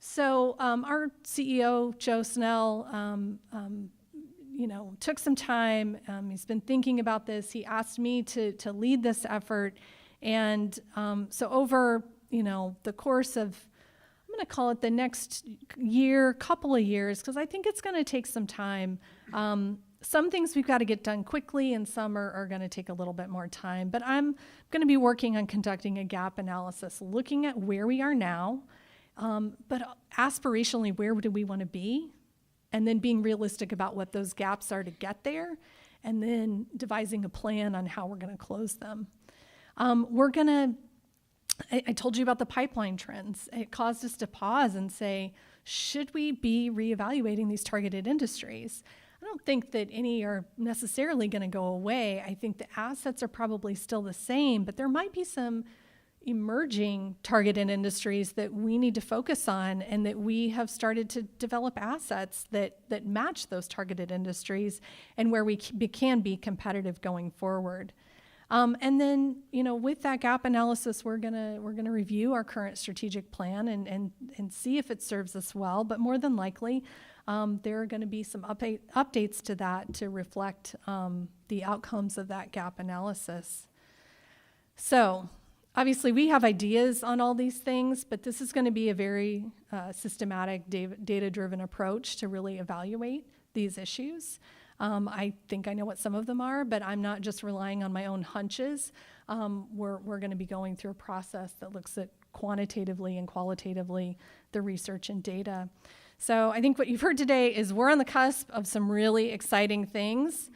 So our CEO, Joe Snell, took some time. He's been thinking about this. He asked me to lead this effort. And so over, the course of, I'm going to call it the next year, couple of years, because I think it's going to take some time. Some things we've got to get done quickly, and some are going to take a little bit more time. But I'm going to be working on conducting a gap analysis, looking at where we are now, but aspirationally, where do we want to be? And then being realistic about what those gaps are to get there, and then devising a plan on how we're going to close them. I told you about the pipeline trends. It caused us to pause and say, should we be reevaluating these targeted industries? I don't think that any are necessarily going to go away. I think the assets are probably still the same, but there might be some emerging targeted industries that we need to focus on, and that we have started to develop assets that match those targeted industries, and where we can be competitive going forward. And then, with that gap analysis, we're gonna review our current strategic plan and see if it serves us well. But more than likely, there are going to be some updates to that to reflect the outcomes of that gap analysis. So obviously, we have ideas on all these things, but this is going to be a very systematic, data-driven approach to really evaluate these issues. I think I know what some of them are, but I'm not just relying on my own hunches. We're going to be going through a process that looks at quantitatively and qualitatively the research and data. So I think what you've heard today is we're on the cusp of some really exciting things.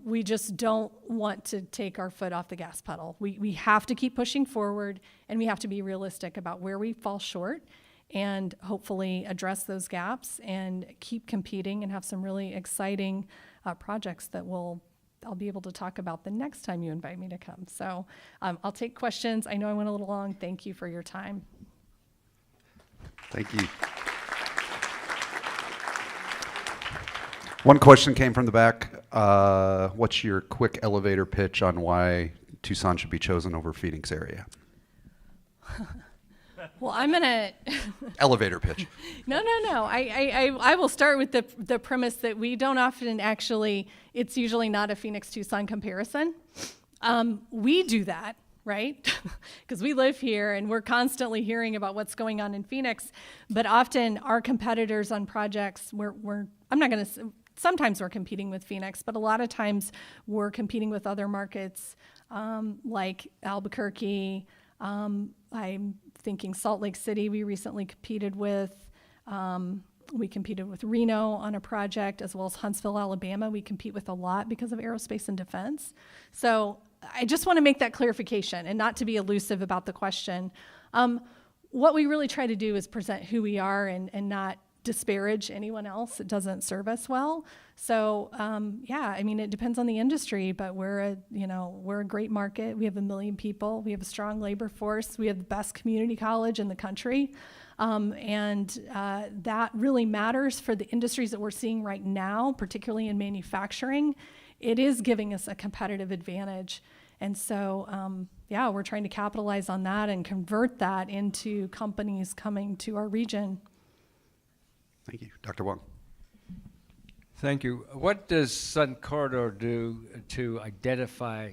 We just don't want to take our foot off the gas pedal. We have to keep pushing forward, and we have to be realistic about where we fall short, and hopefully address those gaps and keep competing and have some really exciting projects that I'll be able to talk about the next time you invite me to come. So I'll take questions. I know I went a little long. Thank you for your time. Thank you. One question came from the back. What's your quick elevator pitch on why Tucson should be chosen over Phoenix area? Well, I'm gonna elevator pitch. No. I will start with the premise that we don't often actually. It's usually not a Phoenix-Tucson comparison. We do that, right? Because we live here and we're constantly hearing about what's going on in Phoenix. But often our competitors on projects, sometimes we're competing with Phoenix, but a lot of times we're competing with other markets like Albuquerque. I'm thinking Salt Lake City we recently competed with. We competed with Reno on a project, as well as Huntsville, Alabama. We compete with a lot because of aerospace and defense. So I just want to make that clarification and not to be elusive about the question. What we really try to do is present who we are and not disparage anyone else. It doesn't serve us well. So yeah, I mean, it depends on the industry, but we're a great market. We have 1 million people. We have a strong labor force. We have the best community college in the country. And that really matters for the industries that we're seeing right now, particularly in manufacturing. It is giving us a competitive advantage. And so, yeah, we're trying to capitalize on that and convert that into companies coming to our region. Thank you. Dr. Wong. Thank you. What does Sun Corridor do to identify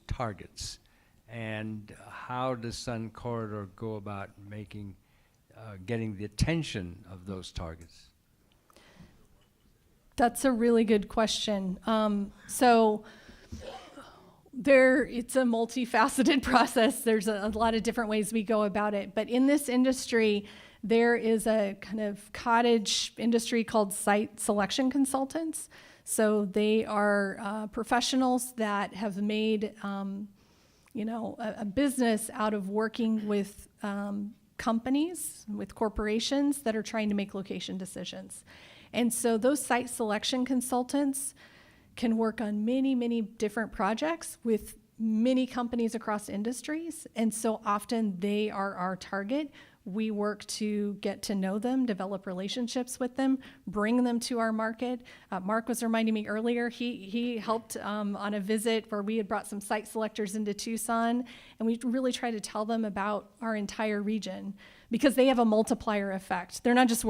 targets? And how does Sun Corridor go about getting the attention of those targets? That's a really good question. It's a multifaceted process. There's a lot of different ways we go about it. But in this industry, there is a kind of cottage industry called site selection consultants. So they are professionals that have made, a business out of working with companies, with corporations that are trying to make location decisions. And so those site selection consultants can work on many, many different projects with many companies across industries. And so often they are our target. We work to get to know them, develop relationships with them, bring them to our market. Mark was reminding me earlier, he helped on a visit where we had brought some site selectors into Tucson, and we really tried to tell them about our entire region because they have a multiplier effect. They're not just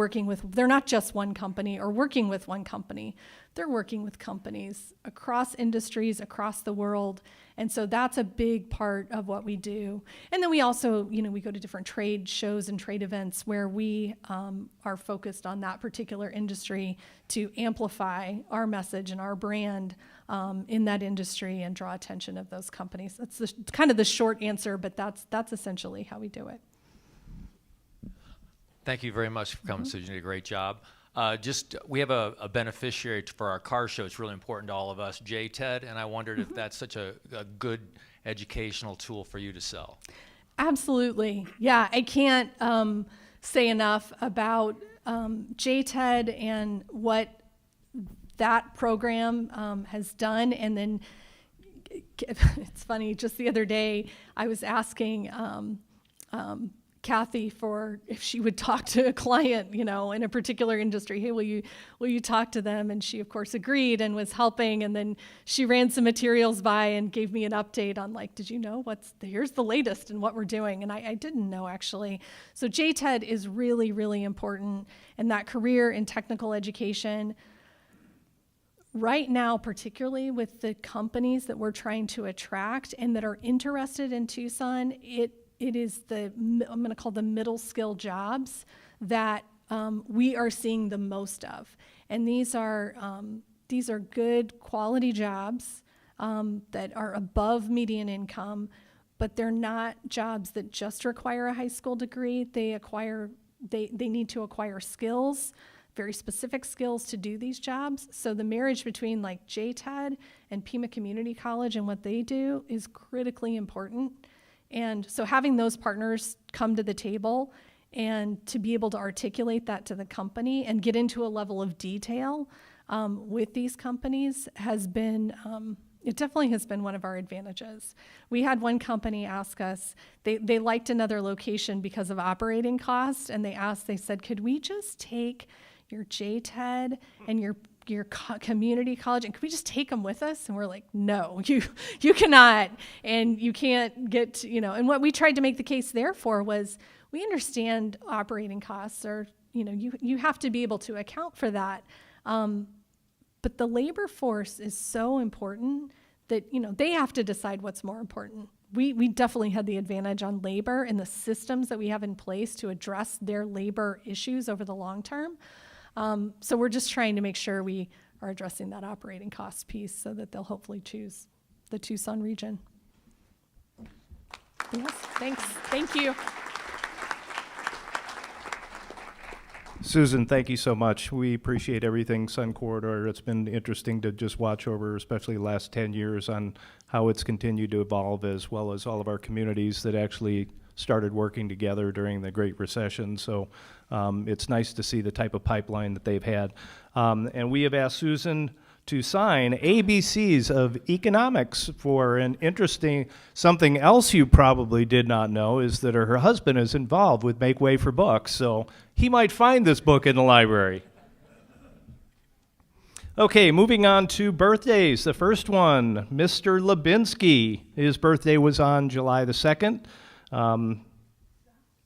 one company or working with one company. They're working with companies across industries, across the world. And so that's a big part of what we do. And then we also, we go to different trade shows and trade events where we are focused on that particular industry to amplify our message and our brand in that industry and draw attention of those companies. That's kind of the short answer, but that's essentially how we do it. Thank you very much for coming. So you did a great job. We have a beneficiary for our car show. It's really important to all of us, JTED, and I wondered if that's such a good educational tool for you to sell. Absolutely. Yeah, I can't say enough about JTED and what that program has done. And then it's funny, just the other day, I was asking Kathy for if she would talk to a client, in a particular industry. Hey, will you talk to them? And she, of course, agreed and was helping. And then she ran some materials by and gave me an update on, did you know here's the latest in what we're doing? And I didn't know, actually. So JTED is really, really important. And that career in technical education, right now, particularly with the companies that we're trying to attract and that are interested in Tucson, it is I'm going to call the middle skill jobs that we are seeing the most of. And these are good quality jobs that are above median income, but they're not jobs that just require a high school degree. They need to acquire skills, very specific skills to do these jobs. So the marriage between JTED and Pima Community College and what they do is critically important. And so having those partners come to the table and to be able to articulate that to the company and get into a level of detail with these companies has been, it definitely has been one of our advantages. We had one company ask us, they liked another location because of operating costs, and they said, could we just take your JTED and your community college, and can we just take them with us? And we're like, no, you cannot, and you can't get, and what we tried to make the case there for was, we understand operating costs are, you have to be able to account for that. But the labor force is so important that, they have to decide what's more important. We definitely had the advantage on labor and the systems that we have in place to address their labor issues over the long term. So we're just trying to make sure we are addressing that operating cost piece so that they'll hopefully choose the Tucson region. Yes, thanks. Thank you. Susan, thank you so much. We appreciate everything Sun Corridor. It's been interesting to just watch over, especially the last 10 years, on how it's continued to evolve, as well as all of our communities that actually started working together during the Great Recession. So it's nice to see the type of pipeline that they've had. And we have asked Susan to sign ABCs of Economics for an interesting, something else you probably did not know is that her husband is involved with Make Way for Books, so he might find this book in the library. Okay, moving on to birthdays. The first one, Mr. Lubinsky. His birthday was on July the 2nd. A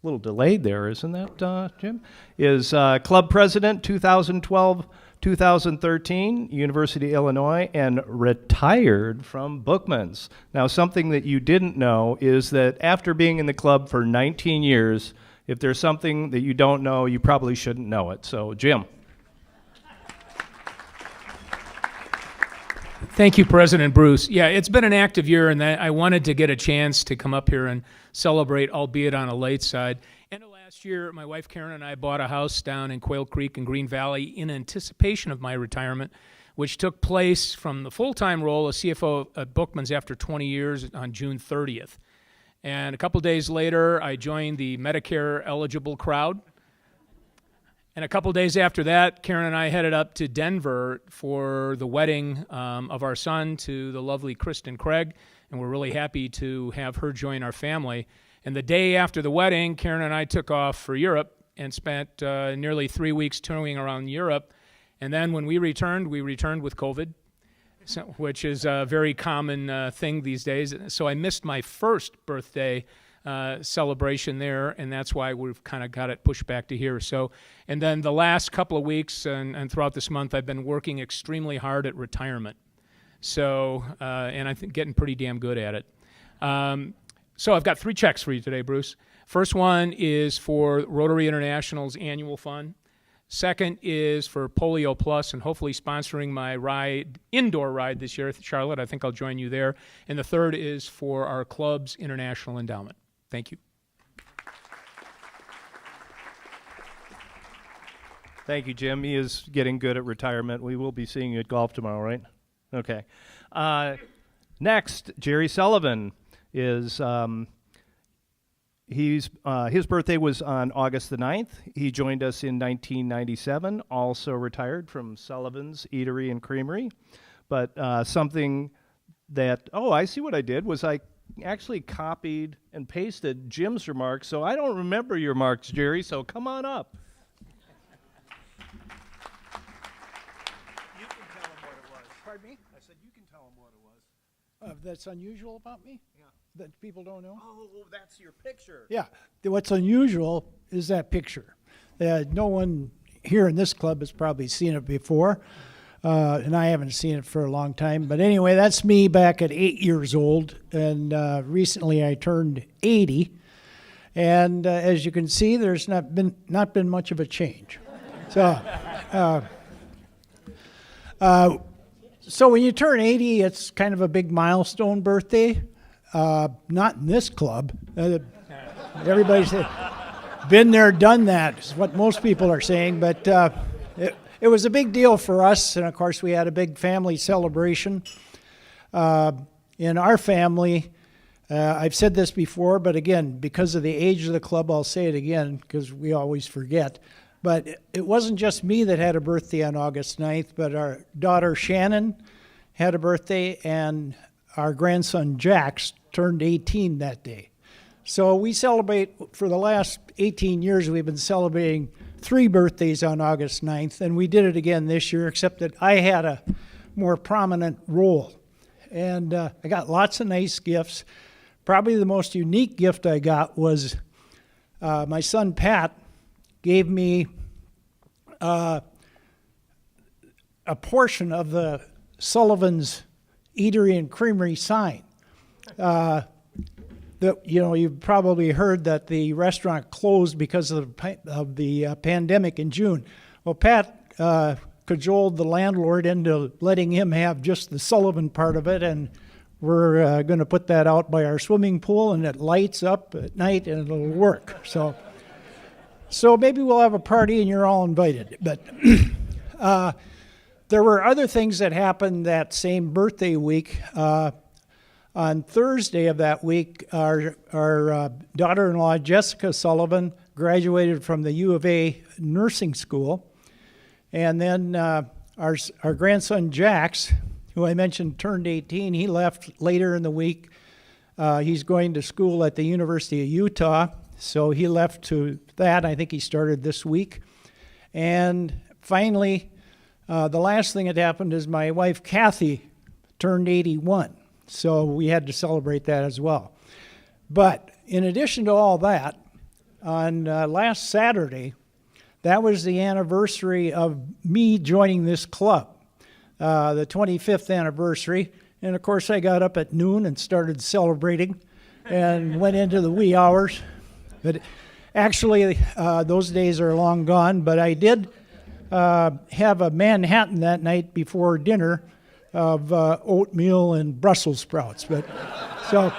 little delayed there, isn't that, Jim? Is club president 2012 2013, University of Illinois, and retired from Bookman's. Now, something that you didn't know is that after being in the club for 19 years, if there's something that you don't know, you probably shouldn't know it. So, Jim. Thank you, President Bruce. Yeah, it's been an active year, and I wanted to get a chance to come up here and celebrate, albeit on a late side. End of last year, my wife Karen and I bought a house down in Quail Creek in Green Valley in anticipation of my retirement, which took place from the full-time role of CFO at Bookman's after 20 years on June 30th. And a couple days later, I joined the Medicare-eligible crowd. And a couple days after that, Karen and I headed up to Denver for the wedding of our son to the lovely Kristen Craig, and we're really happy to have her join our family. And the day after the wedding, Karen and I took off for Europe and spent nearly 3 weeks touring around Europe. And then when we returned with COVID, which is a very common thing these days. So I missed my first birthday celebration there, and that's why we've kind of got it pushed back to here. So, and then the last couple of weeks and throughout this month, I've been working extremely hard at retirement. So, and I think getting pretty damn good at it. So I've got 3 checks for you today, Bruce. First one is for Rotary International's annual fund. Second is for Polio Plus and hopefully sponsoring my indoor ride this year. Charlotte, I think I'll join you there. And the third is for our club's international endowment. Thank you. Thank you, Jim. He is getting good at retirement. We will be seeing you at golf tomorrow, right? Okay. Next, Jerry Sullivan is, his birthday was on August the 9th. He joined us in 1997, also retired from Sullivan's Eatery and Creamery. But something that, I see what I did was I actually copied and pasted Jim's remarks, so I don't remember your remarks, Jerry, so come on up. You can tell him what it was. Pardon me? I said you can tell him what it was. That's unusual about me? Yeah. That people don't know? Oh, that's your picture. Yeah. What's unusual is that picture. No one here in this club has probably seen it before, and I haven't seen it for a long time. But anyway, that's me back at 8 years old, and recently I turned 80. And as you can see, there's not been much of a change. So, so when you turn 80, it's kind of a big milestone birthday. Not in this club. Everybody's been there, done that, is what most people are saying. But it was a big deal for us. And, of course, we had a big family celebration. In our family, I've said this before, but again, because of the age of the club, I'll say it again because we always forget. But it wasn't just me that had a birthday on August 9th, but our daughter Shannon had a birthday, and our grandson Jax turned 18 that day. So we celebrate, for the last 18 years, we've been celebrating 3 birthdays on August 9th, and we did it again this year, except that I had a more prominent role. And I got lots of nice gifts. Probably the most unique gift I got was my son Pat gave me a portion of the Sullivan's Eatery and Creamery sign. You've probably heard that the restaurant closed because of the pandemic in June. Well, Pat cajoled the landlord into letting him have just the Sullivan part of it, and we're going to put that out by our swimming pool, and it lights up at night, and it'll work. So maybe we'll have a party, and you're all invited. But there were other things that happened that same birthday week. On Thursday of that week, our daughter-in-law, Jessica Sullivan, graduated from the U of A nursing school. And then our grandson, Jax, who I mentioned turned 18, he left later in the week. He's going to school at the University of Utah, so he left to that. I think he started this week. And finally, the last thing that happened is my wife, Kathy, turned 81. So we had to celebrate that as well. But in addition to all that, on last Saturday, that was the anniversary of me joining this club, the 25th anniversary. And of course, I got up at noon and started celebrating and went into the wee hours. But actually, those days are long gone. But I did have a Manhattan that night before dinner of oatmeal and Brussels sprouts. But so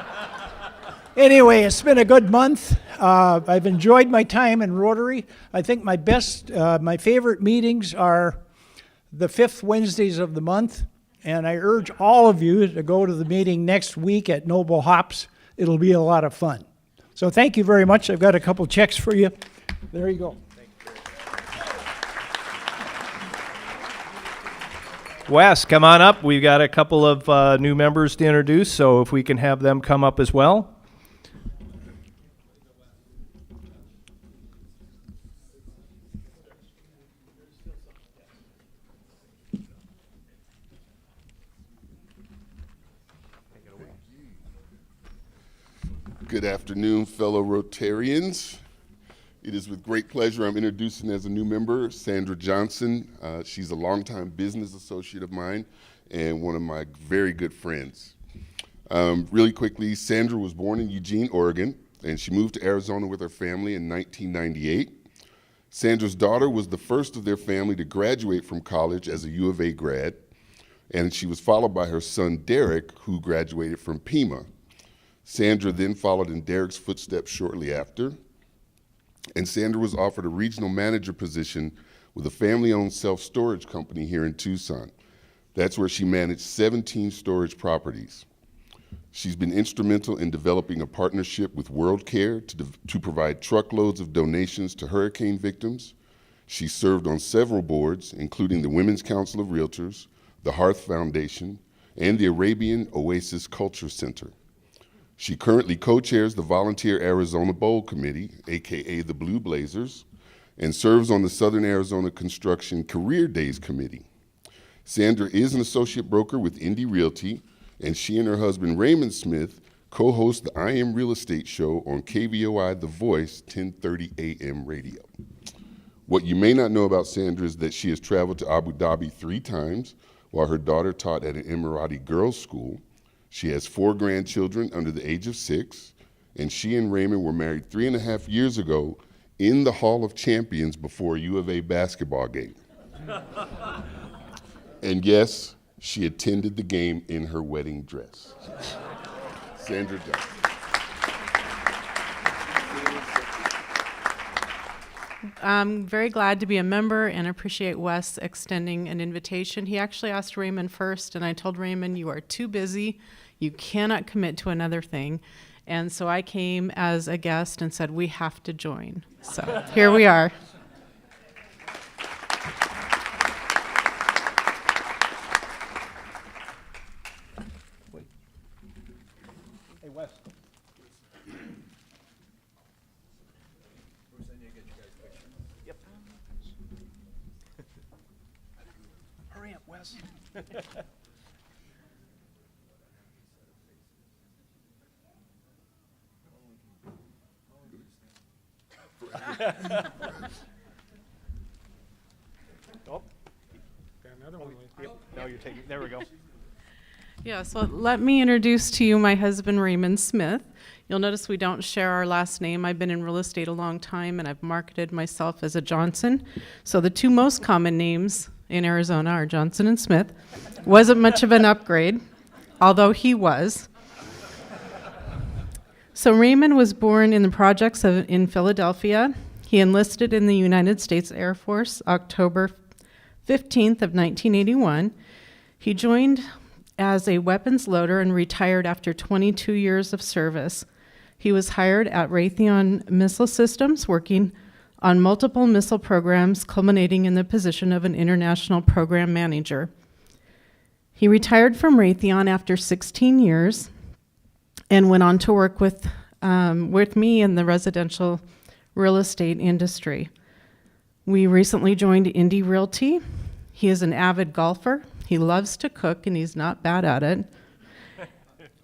anyway, it's been a good month. I've enjoyed my time in Rotary. I think my favorite meetings are the 5th Wednesdays of the month, and I urge all of you to go to the meeting next week at Noble Hops. It'll be a lot of fun. So thank you very much. I've got a couple checks for you. There you go. Wes, come on up. We've got a couple of new members to introduce, so if we can have them come up as well. Good afternoon, fellow Rotarians. It is with great pleasure I'm introducing as a new member, Sandra Johnson. She's a longtime business associate of mine and one of my very good friends. Really quickly, Sandra was born in Eugene, Oregon, and she moved to Arizona with her family in 1998. Sandra's daughter was the first of their family to graduate from college as a U of A grad, and she was followed by her son, Derek, who graduated from Pima. Sandra then followed in Derek's footsteps shortly after, and Sandra was offered a regional manager position with a family-owned self-storage company here in Tucson. That's where she managed 17 storage properties. She's been instrumental in developing a partnership with WorldCare to provide truckloads of donations to hurricane victims. She served on several boards, including the Women's Council of Realtors, the Hearth Foundation, and the Arabian Oasis Culture Center. She currently co-chairs the Volunteer Arizona Bowl Committee, AKA the Blue Blazers, and serves on the Southern Arizona Construction Career Days Committee. Sandra is an associate broker with Indy Realty, and she and her husband Raymond Smith co-host the I Am Real Estate Show on KVOI The Voice, 1030 AM radio. What you may not know about Sandra is that she has traveled to Abu Dhabi 3 times while her daughter taught at an Emirati girls' school. She has 4 grandchildren under the age of 6, and she and Raymond were married 3.5 years ago in the Hall of Champions before a U of A basketball game. And yes, she attended the game in her wedding dress. Sandra Johnson. I'm very glad to be a member and appreciate Wes extending an invitation. He actually asked Raymond first, and I told Raymond, you are too busy. You cannot commit to another thing. And so I came as a guest and said, we have to join. So here we are. Hey, Wes. Yep. Hurry up, Wes. Oh. Got another one. Yep. No, you're taking. There we go. Yeah, so let me introduce to you my husband, Raymond Smith. You'll notice we don't share our last name. I've been in real estate a long time, and I've marketed myself as a Johnson. So the 2 most common names in Arizona are Johnson and Smith. Wasn't much of an upgrade, although he was. So Raymond was born in the projects in Philadelphia. He enlisted in the United States Air Force October 15th of 1981. He joined as a weapons loader and retired after 22 years of service. He was hired at Raytheon Missile Systems, working on multiple missile programs, culminating in the position of an international program manager. He retired from Raytheon after 16 years and went on to work with me in the residential real estate industry. We recently joined Indy Realty. He is an avid golfer. He loves to cook, and he's not bad at it.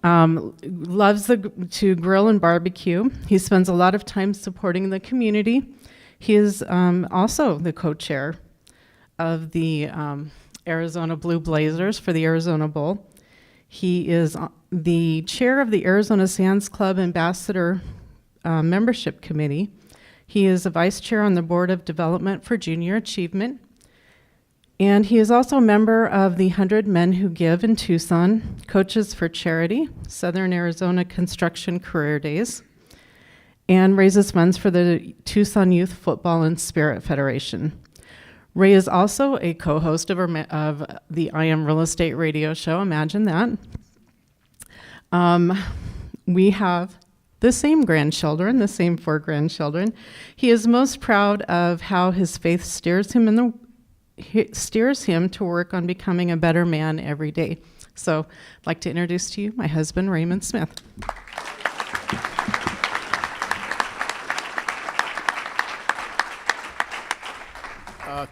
Loves to grill and barbecue. He spends a lot of time supporting the community. He is also the co-chair of the Arizona Blue Blazers for the Arizona Bowl. He is the chair of the Arizona Sands Club Ambassador Membership Committee. He is a vice chair on the Board of Development for Junior Achievement. And he is also a member of the 100 Men Who Give in Tucson, Coaches for Charity, Southern Arizona Construction Career Days, and raises funds for the Tucson Youth Football and Spirit Federation. Ray is also a co-host of the I Am Real Estate radio show. Imagine that. We have the same grandchildren, the same 4 grandchildren. He is most proud of how his faith steers him to work on becoming a better man every day. So I'd like to introduce to you my husband, Raymond Smith.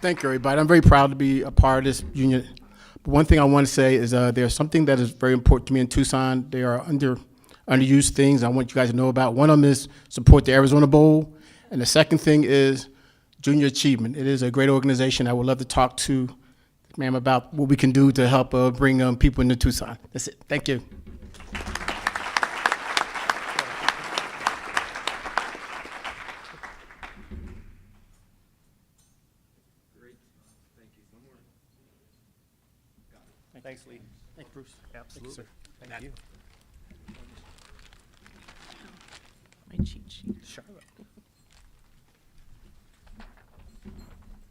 Thank you, everybody. I'm very proud to be a part of this union. But one thing I want to say is there's something that is very important to me in Tucson. There are underused things I want you guys to know about. One of them is support the Arizona Bowl. And the second thing is Junior Achievement. It is a great organization. I would love to talk to ma'am about what we can do to help bring people into Tucson. That's it. Thank you. Thanks, Lee. Thank you, Bruce. Absolutely. Thank you, sir. Thank you. My cheat sheet. Charlotte.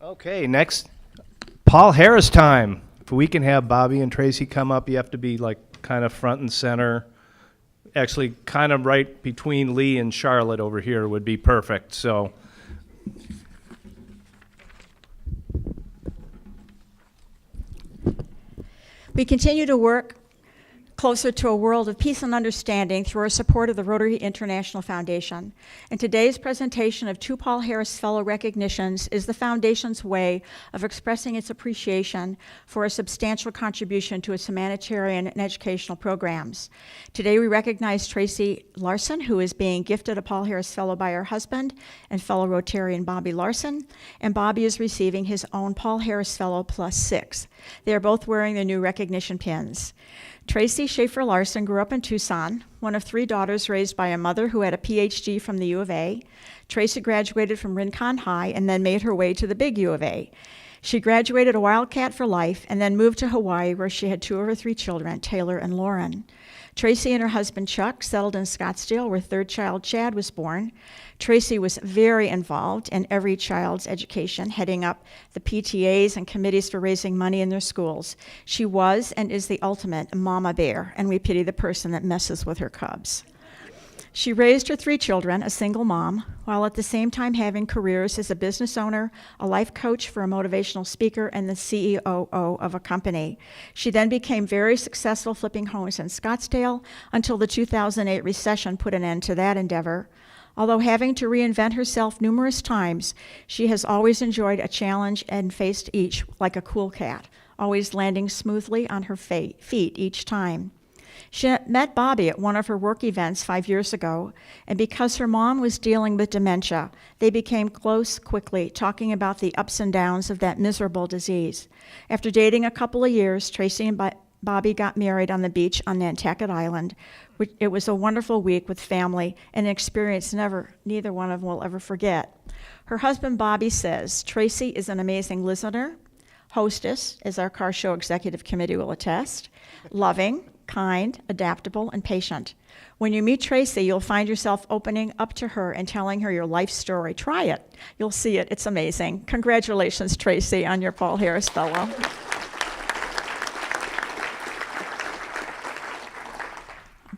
Okay, next, Paul Harris time. If we can have Bobby and Tracy come up, you have to be like kind of front and center. Actually, kind of right between Lee and Charlotte over here would be perfect. So. We continue to work closer to a world of peace and understanding through our support of the Rotary International Foundation. And today's presentation of 2 Paul Harris Fellow recognitions is the Foundation's way of expressing its appreciation for a substantial contribution to its humanitarian and educational programs. Today we recognize Tracy Larson, who is being gifted a Paul Harris Fellow by her husband and fellow Rotarian Bobby Larson, and Bobby is receiving his own Paul Harris Fellow +6. They are both wearing their new recognition pins. Tracy Schaefer Larson grew up in Tucson, one of 3 daughters raised by a mother who had a PhD from the U of A. Tracy graduated from Rincon High and then made her way to the big U of A. She graduated a Wildcat for life and then moved to Hawaii, where she had 2 of her 3 children, Taylor and Lauren. Tracy and her husband Chuck settled in Scottsdale, where 3rd child Chad was born. Tracy was very involved in every child's education, heading up the PTAs and committees for raising money in their schools. She was and is the ultimate mama bear, and we pity the person that messes with her cubs. She raised her 3 children, a single mom, while at the same time having careers as a business owner, a life coach for a motivational speaker, and the CEO of a company. She then became very successful flipping homes in Scottsdale until the 2008 recession put an end to that endeavor. Although having to reinvent herself numerous times, she has always enjoyed a challenge and faced each like a cool cat, always landing smoothly on her feet each time. She met Bobby at one of her work events 5 years ago, and because her mom was dealing with dementia, they became close quickly, talking about the ups and downs of that miserable disease. After dating a couple of years, Tracy and Bobby got married on the beach on Nantucket Island. It was a wonderful week with family, and an experience neither one of them will ever forget. Her husband Bobby says, Tracy is an amazing listener, hostess, as our car show executive committee will attest, loving, kind, adaptable, and patient. When you meet Tracy, you'll find yourself opening up to her and telling her your life story. Try it. You'll see it. It's amazing. Congratulations, Tracy, on your Paul Harris Fellow.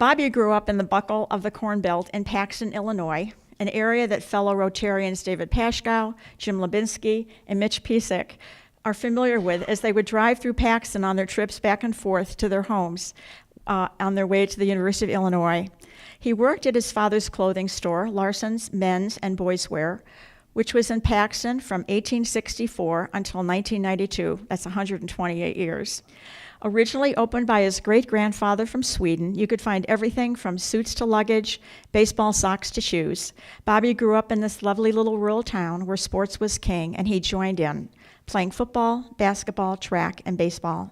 Bobby grew up in the buckle of the Corn Belt in Paxton, Illinois, an area that fellow Rotarians David Pashkow, Jim Lubinsky, and Mitch Pisak are familiar with as they would drive through Paxton on their trips back and forth to their homes on their way to the University of Illinois. He worked at his father's clothing store, Larson's Men's and Boys Wear, which was in Paxton from 1864 until 1992. That's 128 years. Originally opened by his great-grandfather from Sweden, you could find everything from suits to luggage, baseball socks to shoes. Bobby grew up in this lovely little rural town where sports was king, and he joined in, playing football, basketball, track, and baseball.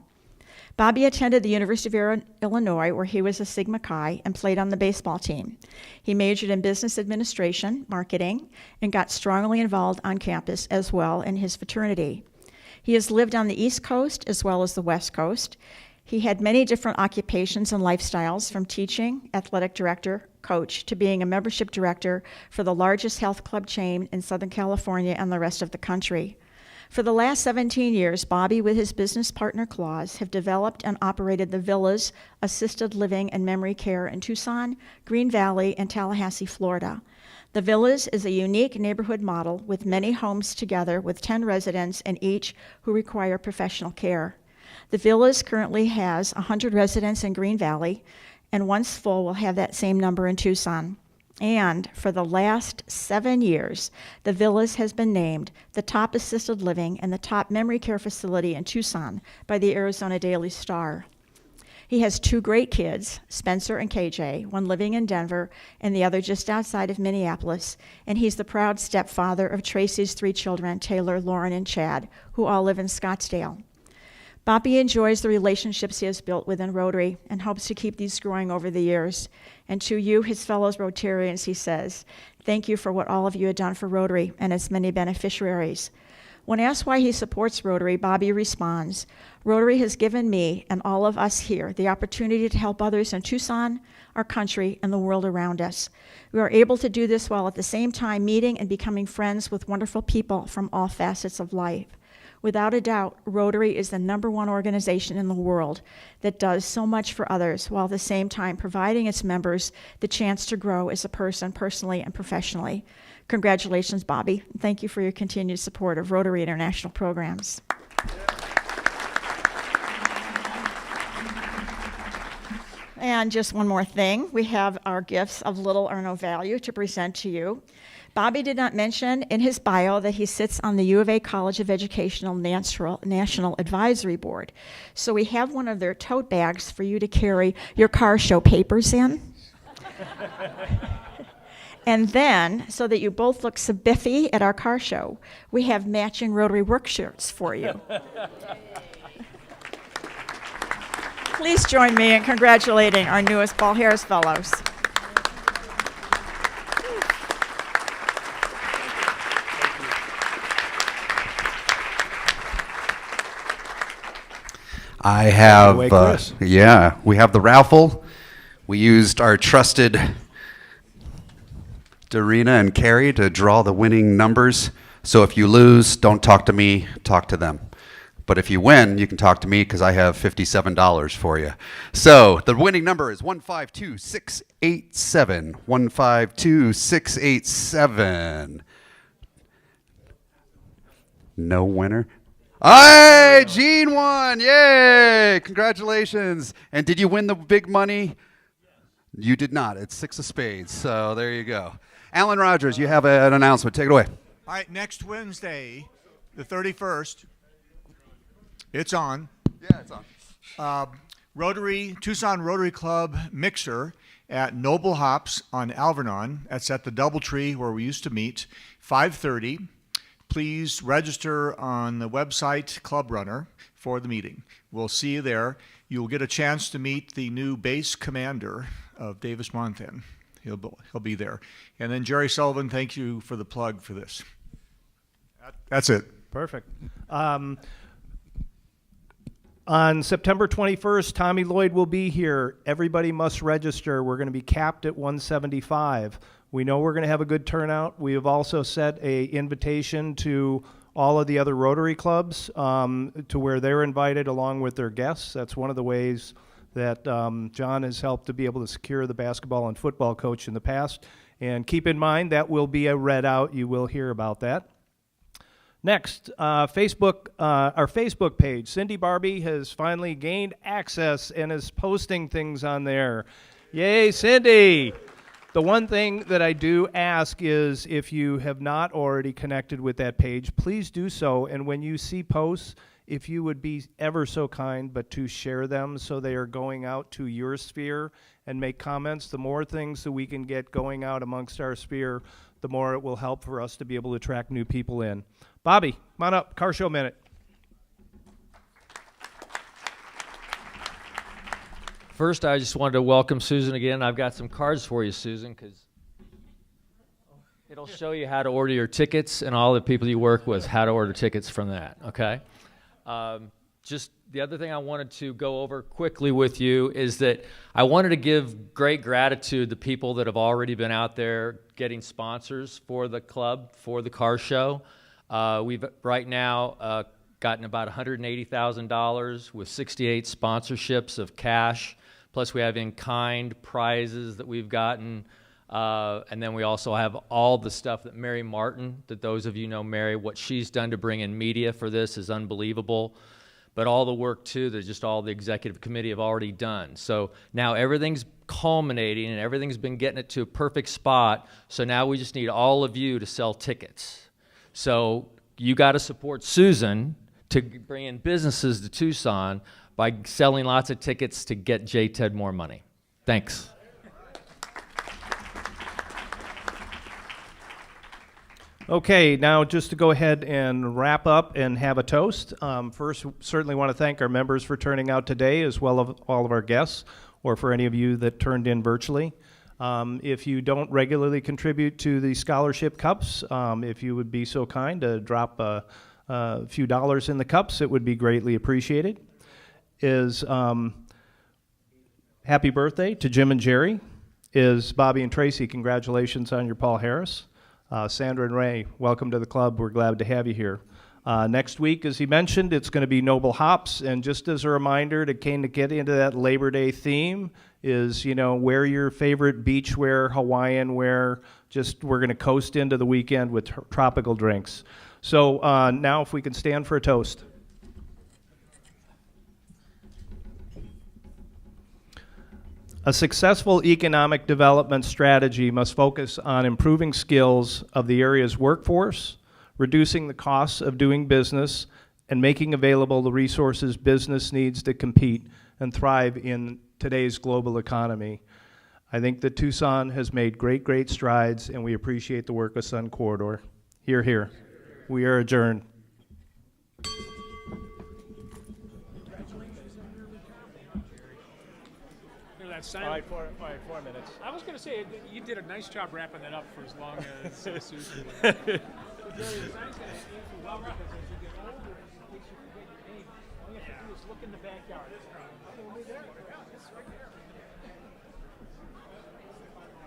Bobby attended the University of Illinois, where he was a Sigma Chi and played on the baseball team. He majored in business administration, marketing, and got strongly involved on campus as well in his fraternity. He has lived on the East Coast as well as the West Coast. He had many different occupations and lifestyles, from teaching, athletic director, coach, to being a membership director for the largest health club chain in Southern California and the rest of the country. For the last 17 years, Bobby, with his business partner Claus, have developed and operated the Villas Assisted Living and Memory Care in Tucson, Green Valley, and Tallahassee, Florida. The Villas is a unique neighborhood model with many homes together with 10 residents in each who require professional care. The Villas currently has 100 residents in Green Valley, and once full will have that same number in Tucson. And for the last 7 years, the Villas has been named the top assisted living and the top memory care facility in Tucson by the Arizona Daily Star. He has 2 great kids, Spencer and KJ, one living in Denver and the other just outside of Minneapolis, and he's the proud stepfather of Tracy's 3 children, Taylor, Lauren, and Chad, who all live in Scottsdale. Bobby enjoys the relationships he has built within Rotary and hopes to keep these growing over the years. And to you, his fellow Rotarians, he says, thank you for what all of you have done for Rotary and its many beneficiaries. When asked why he supports Rotary, Bobby responds, Rotary has given me and all of us here the opportunity to help others in Tucson, our country, and the world around us. We are able to do this while at the same time meeting and becoming friends with wonderful people from all facets of life. Without a doubt, Rotary is the #1 organization in the world that does so much for others while at the same time providing its members the chance to grow as a person personally and professionally. Congratulations, Bobby. Thank you for your continued support of Rotary International programs. And just one more thing. We have our gifts of little or no value to present to you. Bobby did not mention in his bio that he sits on the U of A College of Educational National Advisory Board. So we have one of their tote bags for you to carry your car show papers in. And then, so that you both look spiffy at our car show, we have matching Rotary work shirts for you. Please join me in congratulating our newest Paul Harris Fellows. I have, Away, Chris. we have the raffle. We used our trusted Darina and Carrie to draw the winning numbers. So if you lose, don't talk to me, talk to them. But if you win, you can talk to me because I have $57 for you. So the winning number is 152687. 152687. No winner. Hey, Gene won! Yay! Congratulations! And did you win the big money? You did not. It's 6 of spades. So there you go. Alan Rogers, you have an announcement. Take it away. All right, next Wednesday, the 31st, it's on. Yeah, it's on. Tucson Rotary Club Mixer at Noble Hops on Alvernon. That's at the Doubletree where we used to meet, 5:30. Please register on the website Club Runner for the meeting. We'll see you there. You'll get a chance to meet the new base commander of Davis Monthan. He'll be there. And then Jerry Sullivan, thank you for the plug for this. That's it. Perfect. On September 21st, Tommy Lloyd will be here. Everybody must register. We're going to be capped at 175. We know we're going to have a good turnout. We have also set an invitation to all of the other Rotary clubs to where they're invited along with their guests. That's one of the ways that John has helped to be able to secure the basketball and football coach in the past. And keep in mind that will be a read out. You will hear about that. Next, our Facebook page. Cindy Barbie has finally gained access and is posting things on there. Yay, Cindy! The one thing that I do ask is if you have not already connected with that page, please do so. And when you see posts, if you would be ever so kind, but to share them so they are going out to your sphere and make comments. The more things that we can get going out amongst our sphere, the more it will help for us to be able to attract new people in. Bobby, come on up, Car Show Minute. First, I just wanted to welcome Susan again. I've got some cards for you, Susan, because it'll show you how to order your tickets and all the people you work with, how to order tickets from that, okay? Just the other thing I wanted to go over quickly with you is that I wanted to give great gratitude to people that have already been out there getting sponsors for the club, for the car show. We've right now gotten about $180,000 with 68 sponsorships of cash. Plus we have in-kind prizes that we've gotten. And then we also have all the stuff that Mary Martin, that those of you know Mary, what she's done to bring in media for this is unbelievable. But all the work too that just all the executive committee have already done. So now everything's culminating and everything's been getting it to a perfect spot. So now we just need all of you to sell tickets. So you got to support Susan to bring in businesses to Tucson by selling lots of tickets to get JTED more money. Thanks. Okay, now just to go ahead and wrap up and have a toast. First, certainly want to thank our members for turning out today, as well as all of our guests, or for any of you that turned in virtually. If you don't regularly contribute to the scholarship cups, if you would be so kind to drop a few dollars in the cups, it would be greatly appreciated. Happy birthday to Jim and Jerry. Bobby and Tracy, congratulations on your Paul Harris. Sandra and Ray, welcome to the club. We're glad to have you here. Next week, as he mentioned, it's going to be Noble Hops. And just as a reminder to kind of get into that Labor Day theme is, wear your favorite beach wear, Hawaiian wear. We're going to coast into the weekend with tropical drinks. So now if we can stand for a toast. A successful economic development strategy must focus on improving skills of the area's workforce, reducing the costs of doing business, and making available the resources business needs to compete and thrive in today's global economy. I think that Tucson has made great strides, and we appreciate the work of Sun Corridor. Hear, hear. We are adjourned. All right, 4 minutes. I was going to say, you did a nice job wrapping that up for as long as Susan. So Jerry, the sign's going to stand for well because as you get older, in case you forget your name, all you have to do is look in the backyard. We'll be there. Yeah, it's right there.